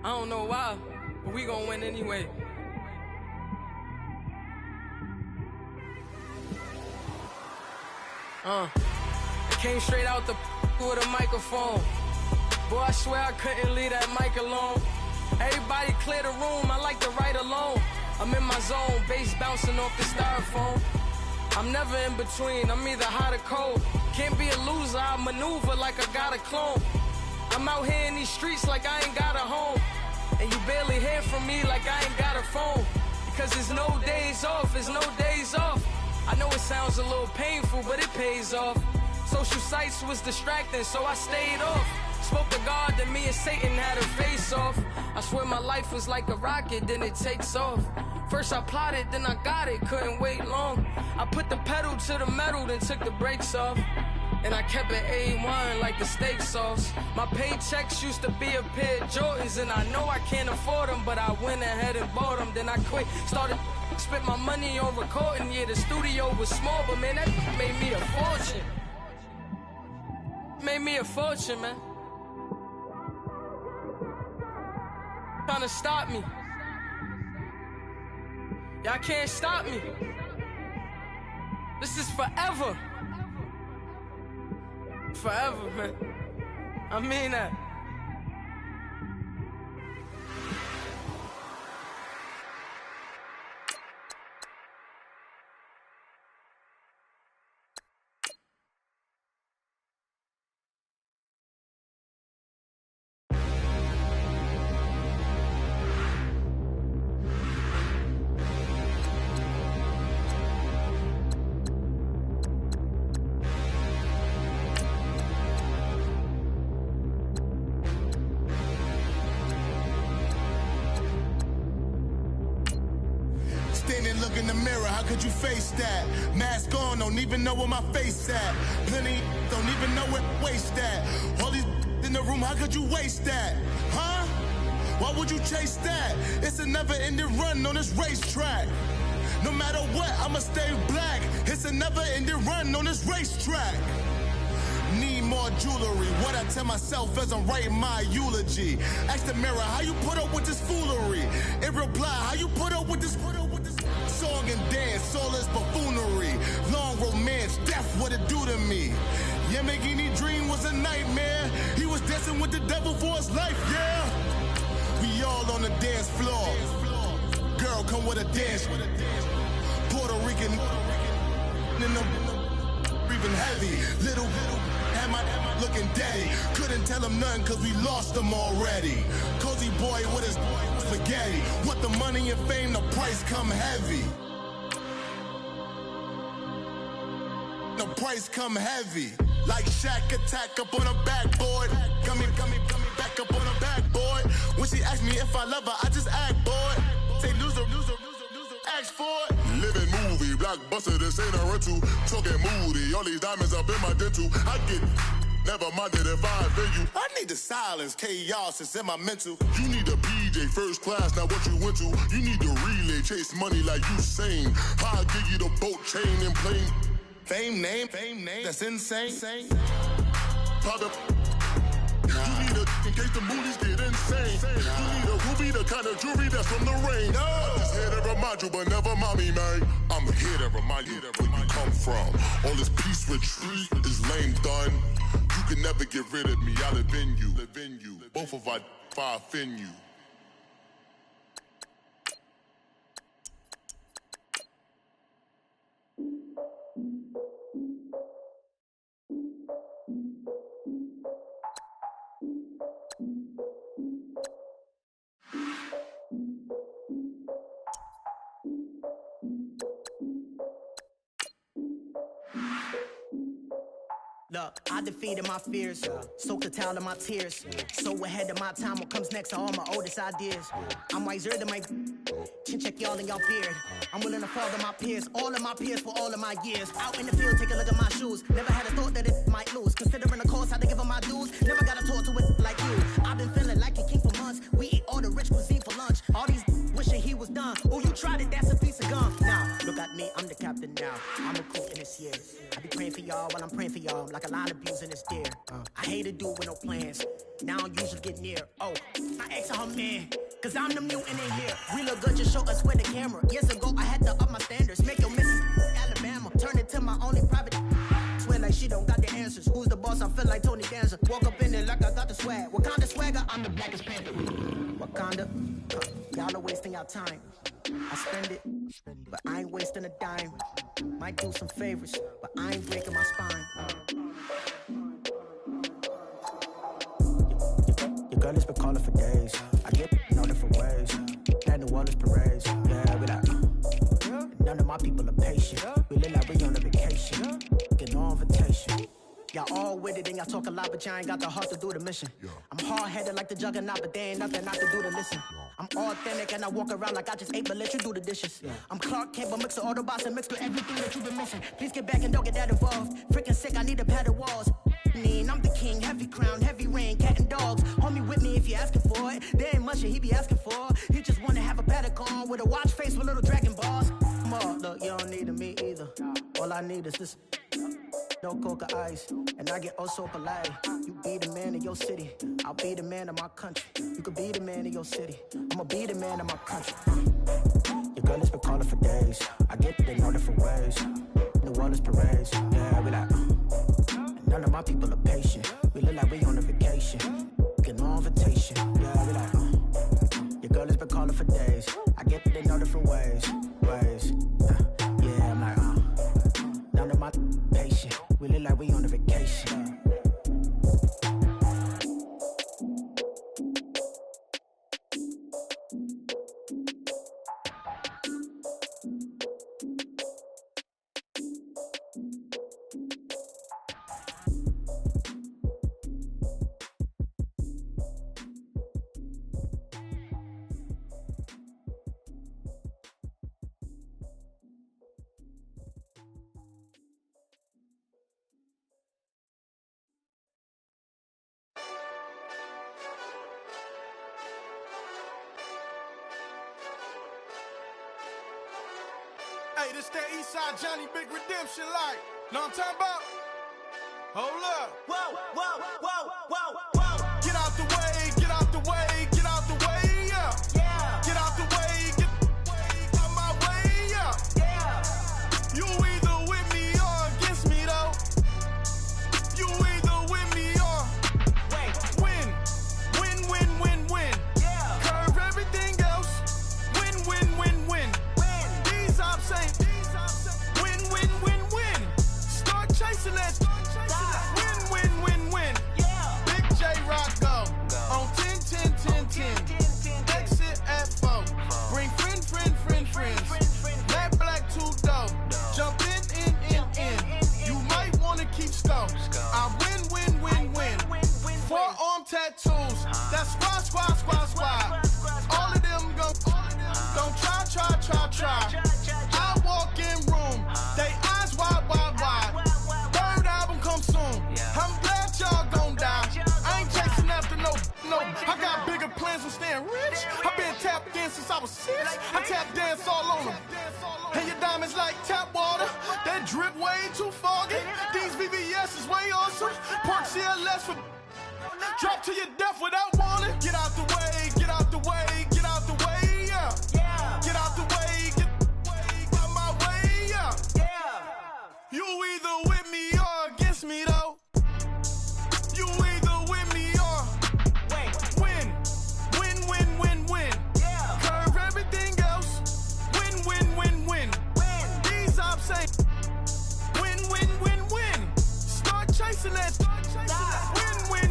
I don't know why, but we gonna win anyway. I came straight out the with a microphone. Boy, I swear I couldn't leave that mic alone. Everybody clear the room, I like to write alone. I'm in my zone, bass bouncing off the styrofoam. I'm never in between, I'm either hot or cold. Can't be a loser, I maneuver like I got a clone. I'm out here in these streets like I ain't got a home. And you barely hear from me like I ain't got a phone. Because there's no days off, there's no days off. I know it sounds a little painful, but it pays off. Social sites was distracting, so I stayed off. Spoke to God, then me and Satan had a face off. I swear my life was like a rocket, then it takes off. First I plotted, then I got it, couldn't wait long. I put the pedal to the metal, then took the brakes off. And I kept it A1 like the steak sauce. My paychecks used to be a pair of Jordans, and I know I can't afford them, but I went ahead and bought them. Then I quit, started spent my money on recording. Yeah, the studio was small, but man, that made me a fortune. Made me a fortune, man. Trying to stop me. Y'all can't stop me. This is forever. Forever, man. I mean that. Look in the mirror, how could you face that? Mask on, don't even know where my face at. Plenty don't even know where waste at. All these in the room, how could you waste that? Huh? Why would you chase that? It's a never-ending run on this racetrack. No matter what, I'ma stay black. It's a never-ending run on this racetrack. Need more jewelry, what I tell myself as I'm writing my eulogy. Ask the mirror, how you put up with this foolery? In reply, how you put up with this song and dance, all this buffoonery. Long romance, death, what it do to me? Yamagini dream was a nightmare. He was dancing with the devil for his life, yeah. We all on the dance floor. Girl, come with a dance. Puerto Rican in the breathing heavy. Little am I looking daddy. Couldn't tell him nothing cause we lost him already. Cozy boy with his spaghetti. Want the money and fame, the price come heavy. The price come heavy. Like Shaq attack up on a backboard. Coming back up on a backboard. When she asked me if I love her, I just act bored. Say loser, ask for it. Living movie, blockbuster, this ain't a rental. Talking moody, all these diamonds up in my dental. I get never minded if I offend you. I need the silence, chaos is in my mental. You need a PJ, first class, not what you went to. You need the relay, chase money like Usain. I'll give you the boat, chain, and plane. Fame name, that's insane. Private. You need a in case the movies get insane. You need a ruby, the kind of jewelry that's from the rain. I'm just here to remind you, but never mommy, man. I'm here to remind you where you come from. All this peace retreat is lame done. You can never get rid of me. I live in you. Both of our fire fin you. Look, I defeated my fears, soaked the towel in my tears. So ahead of my time, what comes next are all my oldest ideas. I'm wiser than my chin check y'all in y'all beard. I'm willing to follow my peers, all of my peers for all of my years. Out in the field, take a look at my shoes. Never had a thought that it might lose. Considering the cost, had to give them my dues. Never got to talk to it like you. I've been feeling like a king for months. We eat all the rich cuisine for lunch. All these wishing he was done. Oh, you tried it, that's a piece of gum. Now, look at me, I'm the captain now. I'm recruiting this year. I be praying for y'all while I'm praying for y'all. Like a line of views in this deer. I hate to do it with no plans. Now I usually get near. Oh, I ask her man, cause I'm the mutant in here. We look good, just show us where the camera. Years ago, I had to up my standards. Make your missus Alabama. Turn it to my only private. Swear like she don't got the answers. Who's the boss? I feel like Tony Danza. Walk up in there like I got the swag. What kind of swagger? I'm the blackest panther. Wakanda. Y'all are wasting your time. I spend it, but I ain't wasting a dime. Might do some favors, but I ain't breaking my spine. Your girl has been calling for days. I get in all different ways. That New Orleans parades. Yeah, we like. None of my people are patient. We live like we on a vacation. Get no invitation. Y'all all with it and y'all talk a lot, but y'all ain't got the heart to do the mission. I'm hard-headed like the juggernaut, but there ain't nothing I can do to listen. I'm authentic and I walk around like I just ate, but let you do the dishes. I'm Clark Kent, but mix the Autobots and mix with everything that you've been missing. Please get back and don't get that involved. Freaking sick, I need a padded walls. I'm the king, heavy crown, heavy rain, cat and dogs. Homie with me if you're asking for it. There ain't much that he be asking for. He just wanna have a paddock on with a watch face with little dragon balls. Look, you don't need me either. All I need is this. No coca ice, and I get oh so polite. You be the man of your city, I'll be the man of my country. You could be the man of your city, I'ma be the man of my country. Your girl has been calling for days. I get it in all different ways. New Orleans parades, yeah, we like, none of my people are patient. We look like we on a vacation. Get no invitation, yeah, we like, your girl has been calling for days. I get it in all different ways. Yeah, I'm like, none of my patient. We look like we on a vacation. Hey, this that Eastside Johnny Big Redemption like. Know what I'm talking about? Hold up. Whoa, whoa, whoa, whoa, whoa. Get out the way, get out the way, get out the way, yeah. Yeah. Get out the way, get out my way, yeah. Yeah. You either with me or against me, though. You either with me or win. Win, win, win, win. Yeah. Curve everything else. Win, win, win, win. These I'm saying. Win, win, win, win. Start chasing that. Win, win, win, win. Yeah. Big J Rock go. On 10, 10, 10, 10. Exit at 4. Bring friends. Matt Black 2 dope. Jump in. You might wanna keep score. I win. Forearm tattoos. That's squad. All of them go. Don't try. I walk in room. They eyes wide. Third album come soon. I'm glad y'all gon' die. I ain't chasing after no. I got bigger plans than staying rich. I been tapped in since I was 6. I tap dance all on them. And your diamonds like tap water. That drip way too foggy. These VVS is way awesome. Park CLS for drop to your death without warning. Get out the way, get out the way, get out the way, yeah. Yeah. Get out the way, get out my way, yeah. Yeah. You either with me or against me, though. You either with me or win. Win. Yeah. Curve everything else. Win. These I'm saying. Win. Start chasing that. Win.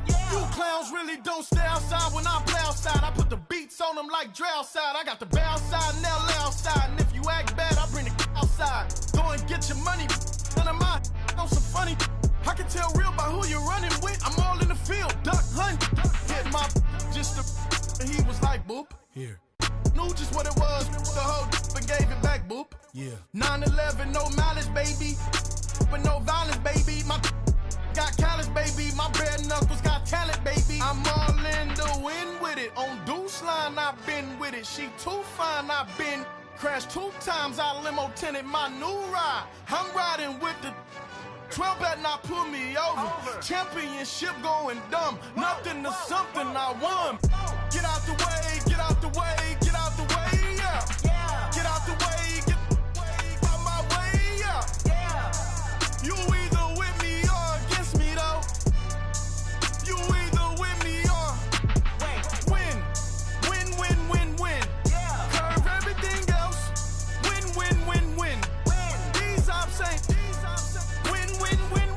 Yeah. You clowns really don't stay outside when I play outside. I put the beats on them like drow side. I got the bow side and they'll lay outside. And if you act bad, I bring the outside. Go and get your money. None of my on some funny. I can tell real by who you're running with. I'm all in the field. Duck hunt. Hit my just the. He was like, boop. Here. Knew just what it was. The whole and gave it back, boop. Yeah. 9/11, no malice, baby. But no violence, baby. My got callous, baby. My bare knuckles got talent, baby. I'm all in the wind with it. On Deuce Line, I've been with it. She too fine, I've been crashed 2 times. I limo tinted my new ride. I'm riding with the 12 better not pull me over. Championship going dumb. Nothing to something I won. Get out the way, get out the way, get out the way, yeah. Yeah. Get out the way, get out my way, yeah. Yeah. You either with me or against me, though. You either with me or win. Yeah. Curve everything else. Win. These I'm saying.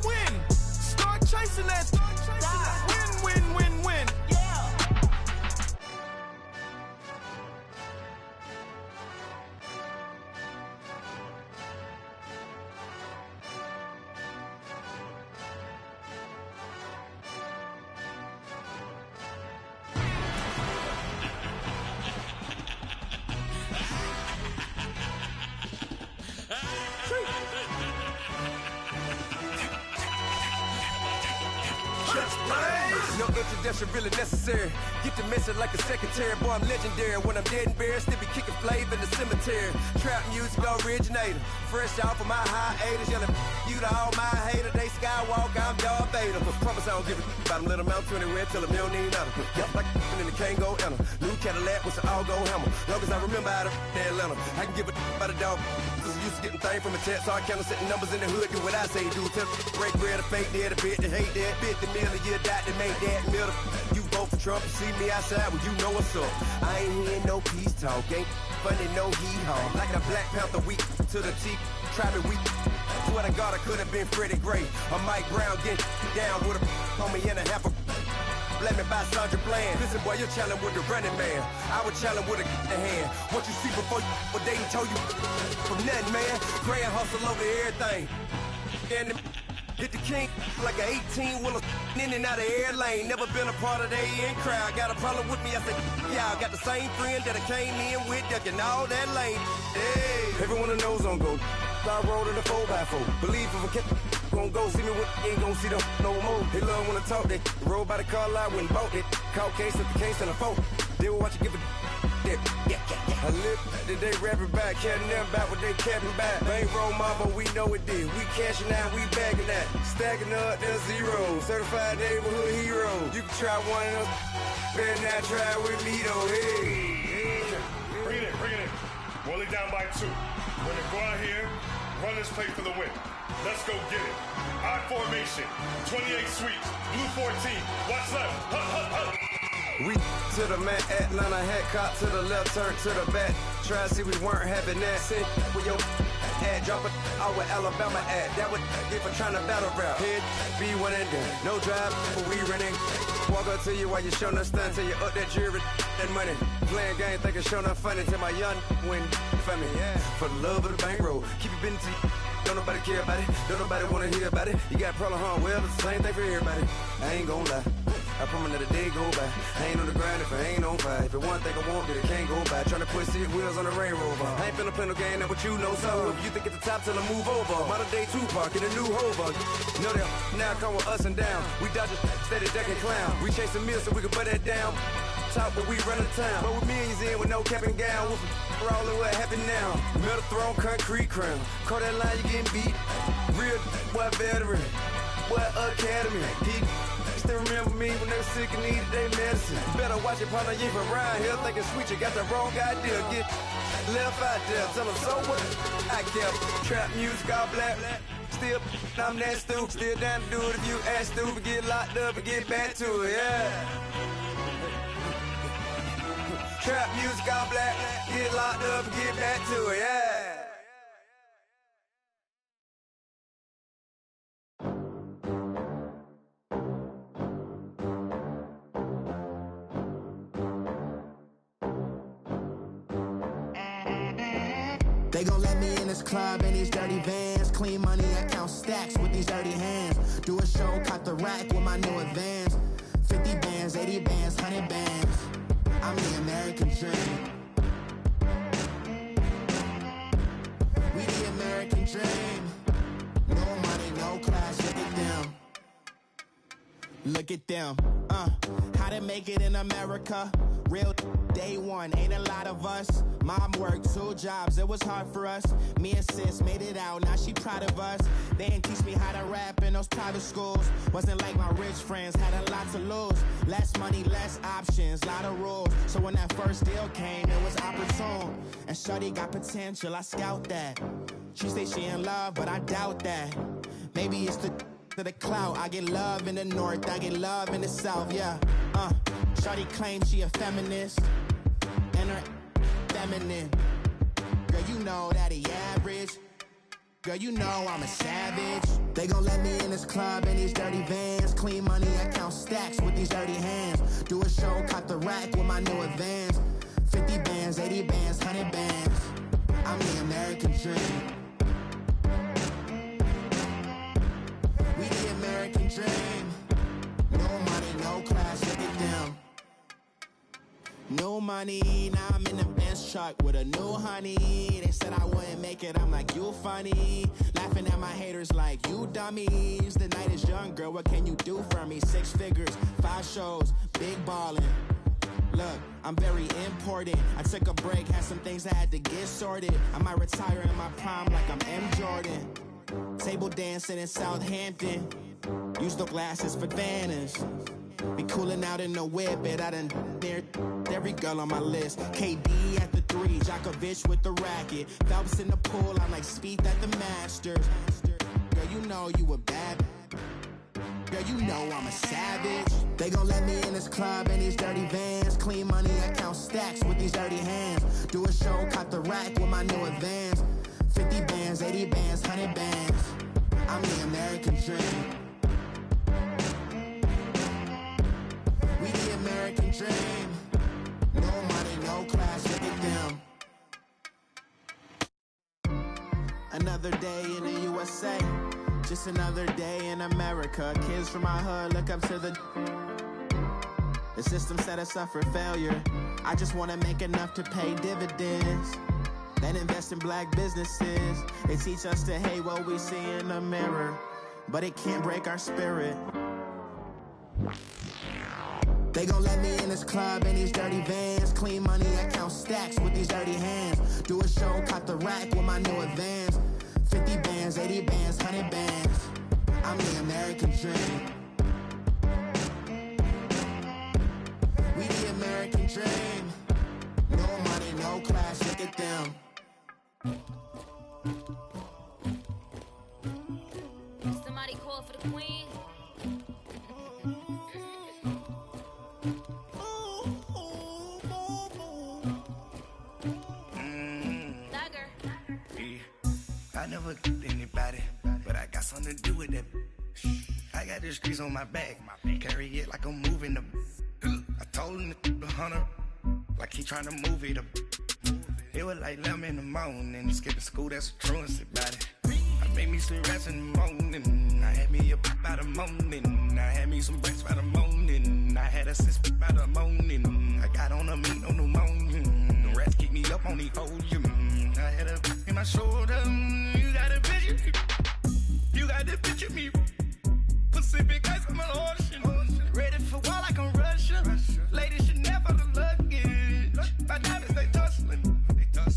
Win. Start chasing that. Win. Yeah. No introduction really necessary. Get the message like a secretary. Boy, I'm legendary. When I'm dead and buried, still be kicking flavor in the cemetery. Trap music originator. Fresh off of my hiatus. Yelling you to all my haters. They skywalk, I'm Darth Vader. later. Promise I don't give a about him. Let him out to anywhere, tell him they don't need matter. Yep, like in the can't go enter. New Cadillac with an all-go hammer. Long as I remember how to Atlanta, I can give a about a dog. Cause used to getting things from a text, so I count setting numbers in the hood. Do what I say, do. Tell break bread, a fake dead, a bit to hate that. 50 million a year, dot to make that middle. You vote for Trump, you see me outside, well, you know what's up. I ain't hearing no peace talk, ain't funny, no hee-haw. Like the Black Panther weak to the teeth, try me weak. Swear to God, I could have been Freddie Gray. Or Mike Brown getting down with a on me and a half a let me buy Sandra Bland. Listen, boy, you're challenging with the running man. I was challenging with a hand. What you see before you, what they told you from nothing, man. Grand hustle over everything. And hit the king like an 18-wheeler in and out of air lane. Never been a part of the in crowd. Got a problem with me, I said, yeah, I got the same friend that I came in with, ducking all that lane. Hey, everyone that knows on go. I rolled in a 4x4. Believe if a kid gon' go see me with ain't gon' see them no more. They love when I talk, they roll by the car lot when bought it. Call case at the case and a phone. They will watch you give a yeah. I live today rapping back, carrying them back what they capping back. Bankroll mama, we know it did. We cashing out, we bagging that. Stacking up, there's zero. Certified neighborhood hero. You can try one of them, better not try with me though. Hey. Bring it in. Roll it down by 2. We're gonna go out here, run this play for the win. Let's go get it. I formation, 28 sweeps, blue 14. Watch left. We to the man, Atlanta hat cop to the left, turn to the back. Try to see we weren't having that. Sit with your ad, drop it out with Alabama ad. That would get for trying to battle rap. Head, be one and done. No drive, but we running. Walk up to you while you show no stun till you up that jewelry and money. Playing game, thinking show no funny till my young win for me. Yeah. For the love of the bankroll, keep it business. Don't nobody care about it. Don't nobody wanna hear about it. You got a problem, huh? Well, it's the same thing for everybody. I ain't gon' lie. I promise that a day go by. I ain't on the grind if I ain't on fire. If it one thing I want, then it can't go by. Tryna put 6 wheels on the Range Rover. I ain't finna play no game, that what you know. So if you think it's the top, tell them move over. Modern day Tupac in a new Hover. Know that now come with us and down. We dodge a steady deck and clown. We chase a meal so we can put that down. Top, but we run the town. But with millions in with no cap and gown. Rolling what happened now. Metal throne, concrete crown. Call that line, you getting beat. Real what veteran. What academy. He still remember me when they were sick and needed their medicine. Better watch it, partner, you from around here thinking sweet, you got the wrong idea. Get left out there, tell them so what I kept. Trap music, all black. Still, I'm that stupid. Still down to do it if you act stupid. Get locked up and get back to it, yeah. Trap music, all black. Get locked up and get back to it, yeah. They gon' let me in this club in these dirty vans. Clean money, I count stacks with these dirty hands. Do a show, cut the rack with my new advance. 50 bands, 80 bands, 100 bands. I'm the American dream. We the American dream. No money, no class, look at them. Look at them, how to make it in America. Real day one, ain't a lot of us. Mom worked 2 jobs, it was hard for us. Me and sis made it out, now she proud of us. They didn't teach me how to rap in those private schools. Wasn't like my rich friends, had a lot to lose. Less money, less options, lot of rules. So when that first deal came, it was opportune. And shorty got potential, I scout that. She say she in love, but I doubt that. Maybe it's to the clout. I get love in the north, I get love in the south, yeah. Shawty claims she a feminist, and her feminine. Girl, you know that he average. Girl, you know I'm a savage. They gon' let me in this club in these dirty vans. Clean money, I count stacks with these dirty hands. Do a show, cut the rack with my new advance. 50 bands, 80 bands, 100 bands. I'm the American dream. We the American dream. No money, no class, look at them. No money, now I'm in the Benz truck with a new honey. They said I wouldn't make it, I'm like, you funny. Laughing at my haters like, you dummies. The night is young, girl, what can you do for me? 6 figures, 5 shows, big ballin'. Look, I'm very important. I took a break, had some things I had to get sorted. I might retire in my prime like I'm M. Jordan. Take table dancing in Southampton. Use the glasses for banners. Be cooling out in the whip, but I done near every girl on my list. KD at the 3, Djokovic with the racket. Phelps in the pool, I'm like Speed at the Masters. Girl, you know you a bad. Girl, you know I'm a savage. They gon' let me in this club in these dirty vans. Clean money, I count stacks with these dirty hands. Do a show, caught the rack with my new advance. 50 bands, 80 bands, 100 bands. I'm the American dream. We the American dream. No money, no class, look at them. Another day in the USA. Just another day in America. Kids from my hood look up to the system set us up for failure. I just wanna make enough to pay dividends. Then invest in black businesses. They teach us to hate what we see in the mirror, but it can't break our spirit. They gon' let me in this club in these dirty vans. Clean money, I count stacks with these dirty hands. Do a show, caught the rack with my new advance. 50 bands, 80 bands, 100 bands. I'm the American dream. We the American dream. No money, no class, look at them. Somebody call for the queen. I never did anybody, but I got something to do with that. I got the streets on my back, carry it like I'm moving the. I told him to the hunter, like he trying to move it up. It was like 11 in the morning, skipping school, that's a truancy about it. I made me some rest in the morning, I had me a pop by the morning, I had me some breaks by the morning, I had a sis by the morning, I got on a meat on the morning, the rats keep me up on the ocean, I had a in my shoulder, you got a picture, you got the picture me, Pacific ice on my ocean, ready for war like I'm Russian, ladies should never the luggage, my diamonds they tussling.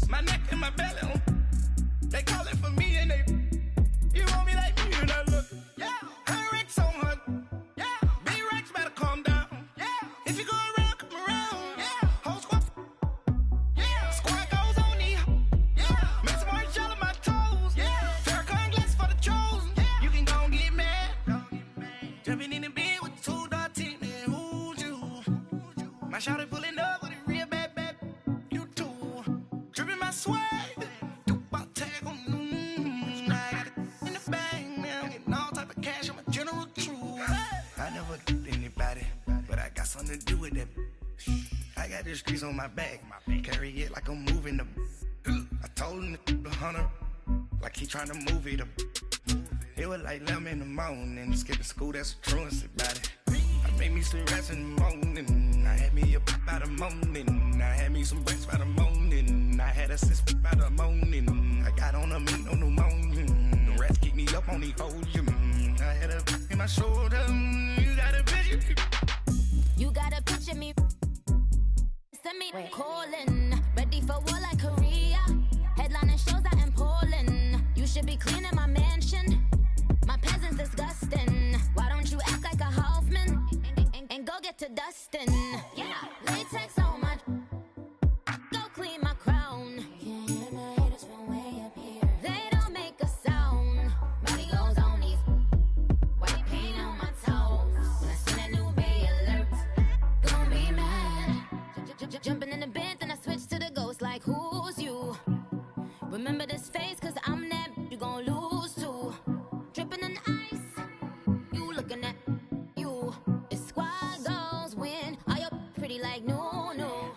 My neck and my belly, they calling for me and they, you want me like me and I look, yeah, her Rex on her, yeah, big Rex better calm down, yeah, if you go around, come around, yeah, whole squad, yeah, squad goes on me, yeah, make some orange gel on my toes, yeah, Farrakhan glass for the chosen, yeah, you can go and get mad, jumping in the bed with 2 dark teeth, man, who's you, my shawty pulling up with a real bad, you too. Dripping my swag, about tag on I got it in the bag, man. Getting all type of cash, I'm a general true. I never did anybody, but I got something to do with that. I got the streets on my back, carry it like I'm moving the. I told him to the hunter, like he trying to move it up. It was like 11 in the morning, skipping school, that's a truancy about it. I made me some rest in the morning, I had me a pop by the morning, I had me some breaks by the morning, I had a sis by the morning, I got on a meat on the morning, the rats keep me up on the ocean, I had a in my shoulder, you got a picture. You got a picture me, send me calling, ready for war like Korea, headlining shows out in Poland, you should be cleaning my mansion, my peasants disgusting, why don't you act like a Hoffman, and go get to dustin', yeah, latex on my, go clean my crown, can't hear my haters from way up here, they don't make a sound, body goes on these, white paint on my toes, when I send a new Bay alert, gon' be mad, jumping in the bed, then I switch to the ghost like who's you, remember this face cause I'm that, you gon' lose too, dripping in ice, you looking at you, it's squad goals win, are you pretty like no, no.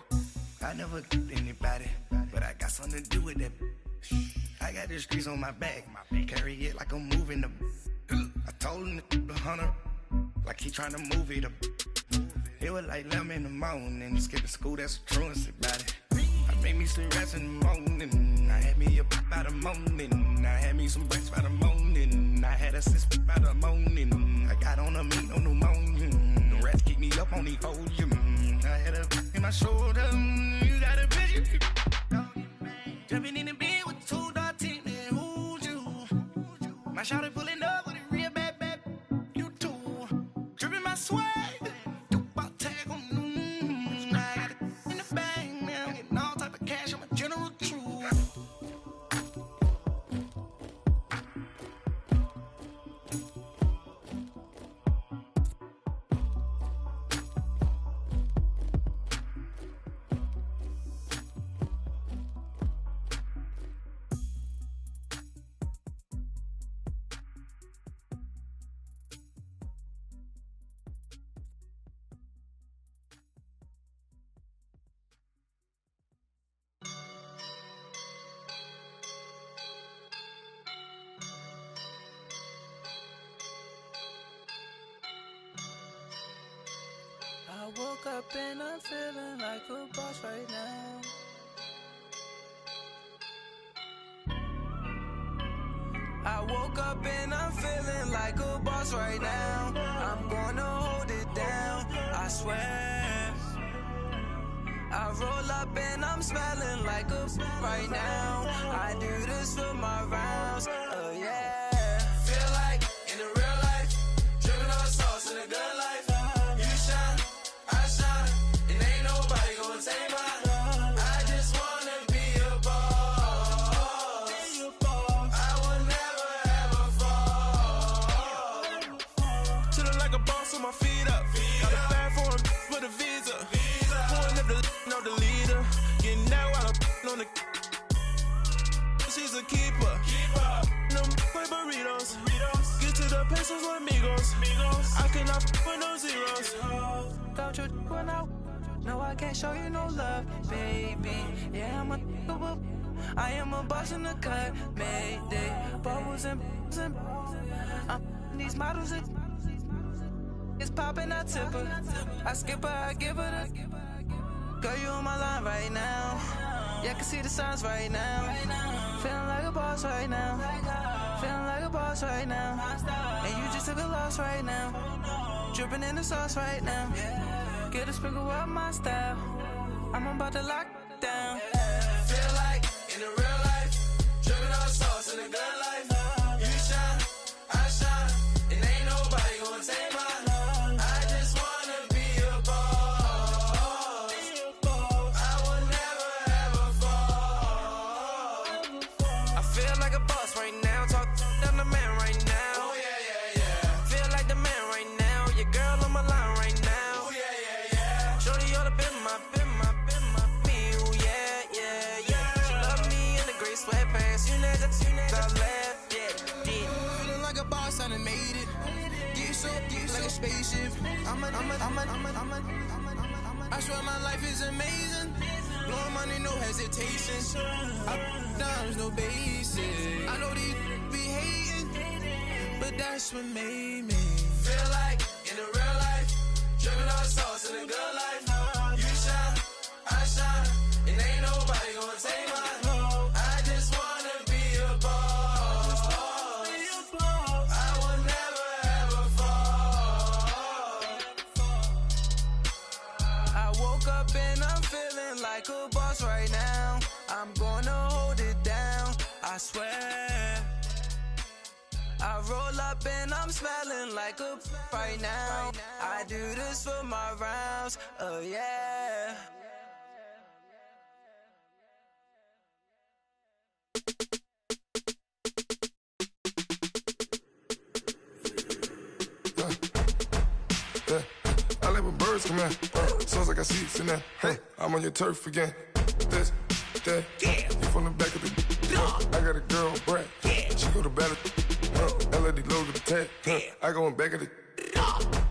I never did anybody, but I got something to do with that. I got the streets on my back, carry it like I'm moving the. I told him to the hunter, like he trying to move it up. It was like 11 in the morning, skipping school, that's a truancy about it. I made me some rest in the morning, I had me a pop by the morning, I had me some breaks by the morning, I had a sis by the morning, I got on a meat on the morning, the rats keep me up on the ocean, I had a in my shoulder, you got a picture, jumping in the bed with 2 dark teeth, man, who's you, my My shawty pulling up with a real bad, you too. Dripping my swag, about tag on I got it in the bag, man. I'm getting all type of cash, I'm a general true. I woke up and I'm feeling like a boss right now. I woke up and I'm feeling like a boss right now. I'm gonna hold it down, I swear. I roll up and I'm smelling like a right now. I do this for my rounds, oh yeah. Feel like in the real life, dripping on sauce in the good life. You shine, I shine, and ain't nobody gonna take mine. I just wanna be a boss. I will never ever fall. Chillin' like a boss with my feet up. Got a bag for him with a visa. Pulling up the the leader. Getting that while I'm on the. She's a keeper. No play burritos. Get to the pesos with amigos. I cannot with no zeros. Don't you run out? No, I can't show you no love, baby. Yeah, I am a boss in the cut. Mayday. Bubbles and I'm these models. It's popping, I tip her. I skip her, I give her the. Girl, you on my line right now. Yeah, I can see the signs right now. Feeling like a boss right now. Feeling like a boss right now. And you just took a loss right now. Dripping in the sauce right now. Get a sprinkle up my style. I'm about to lock down. Feel like in the real life, dripping on sauce in the good life. You shine, I shine, and ain't nobody gonna take mine. Spaceship. I swear my life is amazing. Blowing money, no hesitation. Dimes, no basic. I know these be hating, but that's what made me feel like in the real life, dripping on sauce in the good life. You shine, I shine, and ain't nobody gonna take mine. I just wanna be a boss. I will never ever fall. I woke up and I'm feeling like a boss right now. I'm gonna hold it down, I swear. I roll up and I'm smelling like a right now. I do this for my rounds, oh yeah. I like when birds come in. Sounds like I see seats in there. Hey, I'm on your turf again. This, that, you from the back of the. I got a girl, Brad. She go to battle. LED logo the tag. I go in back of the.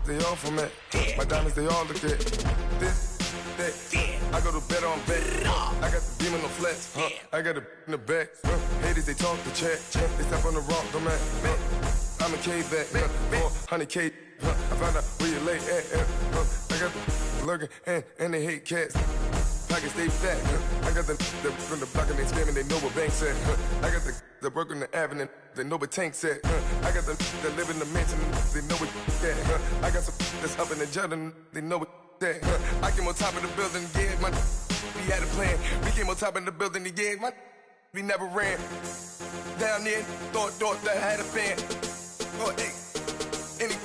They all from that. My diamonds, they all look at. This, that. I go to bed on bed. I got the beam on the flats. I got it in the back. Haters, they talk the chat. They step on the rock, the man. I'm a K-back. 400K. I found out where you lay at. I got the lurking and they hate cats. Pockets stay fat. I got the from the block and they scamming, they know what banks at. I got the work on the avenue, they know what tanks at. I got the that live in the mansion, they know what that. I got some that's up in the Jordan, they know what that. I came on top of the building, yeah, my we had a plan. We came on top of the building, yeah, my we never ran. Down there, thought that I had a fan. Oh, hey, any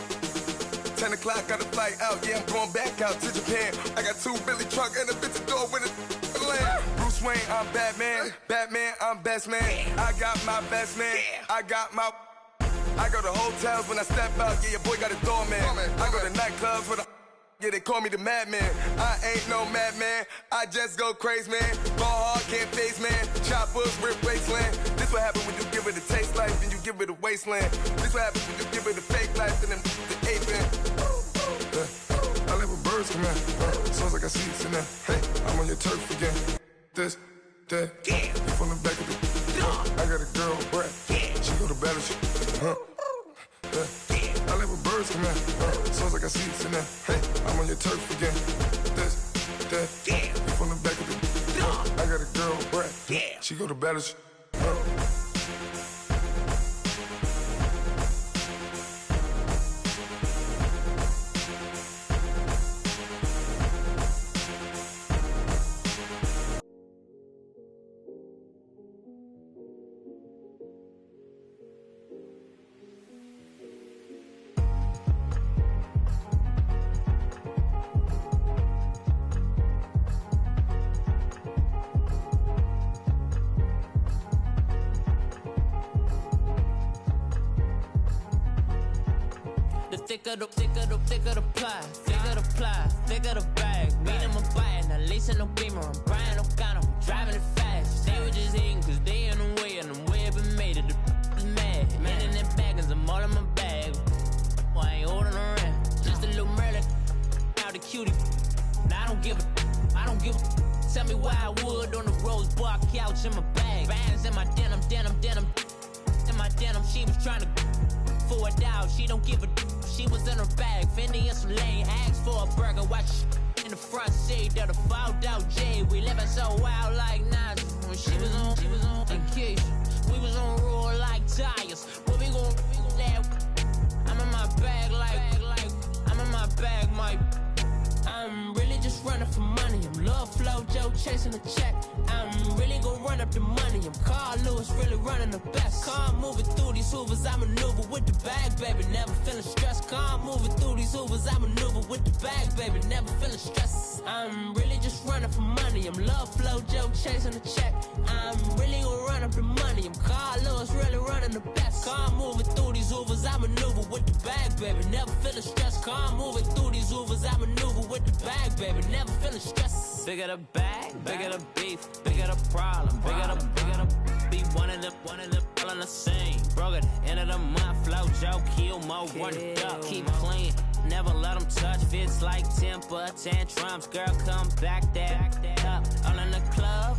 10 o'clock, got a flight out. Yeah, I'm going back out to Japan. I got 2 Billy truck and a bitch door with a land. Bruce Wayne, I'm Batman. Batman, I'm best man. I got my best man. I go to hotels when I step out. Yeah, your boy got a doorman. I go to nightclubs with a. Yeah, they call me the madman. I ain't no madman. I just go crazy, man. Ball hard, can't face, man. Choppers, rip wasteland. This what happen when you give it a taste life and you give it a wasteland. This what happen when you give it a fake life and then the aping. I live with birds come in. Sounds like I see it in there. Hey, I'm on your turf again. This, that, you from the back of the. I got a girl, Brett. She go to battle. I live with birds come in. Sounds like I see it in there. Hey, I'm on your turf again. This, that, you from the back of the. I got a girl, Brett. She go to battle. Thicker the pie, thicker the bag. Mean I'm a buyer, not leasing no beamer. I'm Brian O'Connor, I'm driving it fast. They were just hating cause they in the way, and the way I've been made it, the is mad. Man in them baggins, I'm all in my bag. Well, I ain't holding around, just a little Merlin, out the cutie. Now I don't give a, tell me why I would on the rose bar couch in my bag. Bands in my denim, in my denim, she was trying to for a $1, she don't give a. She was in her bag, Fendi and some lane. Asked for a burger, watch in the front seat of the fouled out J. We living so wild like Nas. When she was on vacation, we was on roll like tires. What we gon' laugh? I'm in my bag like I'm in my bag, my. I'm really just running for money. I'm love flow, Joe chasing a check. I'm really gonna run up the money. I'm Carl Lewis, really running the best. Car moving through these Hoovers, I maneuver with the bag, baby. Never feeling stressed. Car moving through these Hoovers, I maneuver with the bag, baby. Never feeling stressed. I'm really just running for money. I'm love flow, Joe chasing a check. I'm really gonna run up the money. I'm Carl Lewis, really running the best. Car moving through these Hoovers, I maneuver with the bag, baby. Never feeling stressed. Car moving through these Hoovers, I maneuver with the bag, baby. Never feeling stressed. Bigger the bag, bigger the beef, bigger the problem, bigger the be one of them all in the same. Broke at the end of the month, flow, Joe, kill, mo, run it up, keep clean. Never let them touch, fits like temper tantrums. Girl, come back that up, all in the club,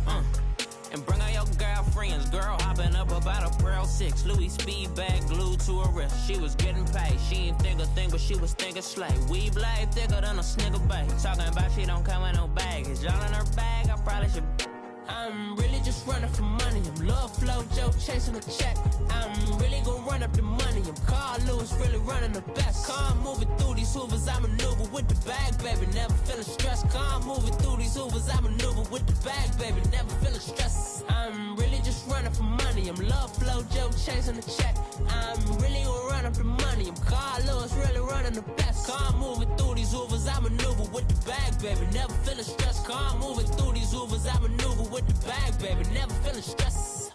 and bring all your girlfriends. Girl hopping up about a Pearl 6 Louis speed bag glued to her wrist. She was getting paid, she ain't think a thing, but she was thinking slay. We blade thicker than a snicker bag. Talking about she don't come with no baggage. All in her bag, I probably should. I'm really just running for money. I'm love flow, Joe chasing a check. I'm really gonna run up the money. I'm Carl Lewis, really running the best. Car moving through these Hoovers, I maneuver with the bag, baby. Never feeling stressed. Car moving through these Hoovers, I maneuver with the bag, baby. Never feeling stressed. I'm really just running for money. I'm love flow, Joe chasing a check. I'm really gonna run up the money. I'm Carl Lewis, really running the best. Car moving through these Hoovers, I maneuver with the bag, baby. Never feeling stressed. Car moving through these Hoovers, I maneuver with the bag, baby. Never feeling stressed.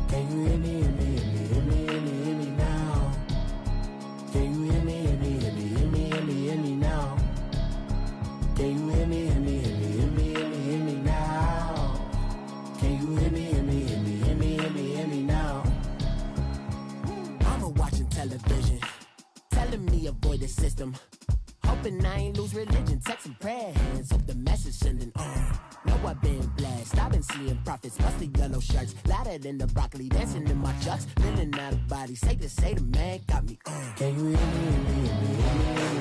Can you hear me, hear me, hear me, hear me, hear me, hear me now? Can you hear me, hear me, hear me, hear me, hear me, hear me now? Can you hear me, hear me, hear me, hear me, hear me, hear me now? Can you hear me, hear me, hear me, hear me, hear me, hear me now? I'm watching television, telling me avoid the system. Hoping I ain't lose religion, texting prayer hands, hope the message sending on. Know I've been blessed, I've been seeing prophets, busted yellow shirts, louder than the broccoli, dancing in my chucks, feeling out of body, say the man got me on. Can you hear me, hear me, hear me, hear me, hear me?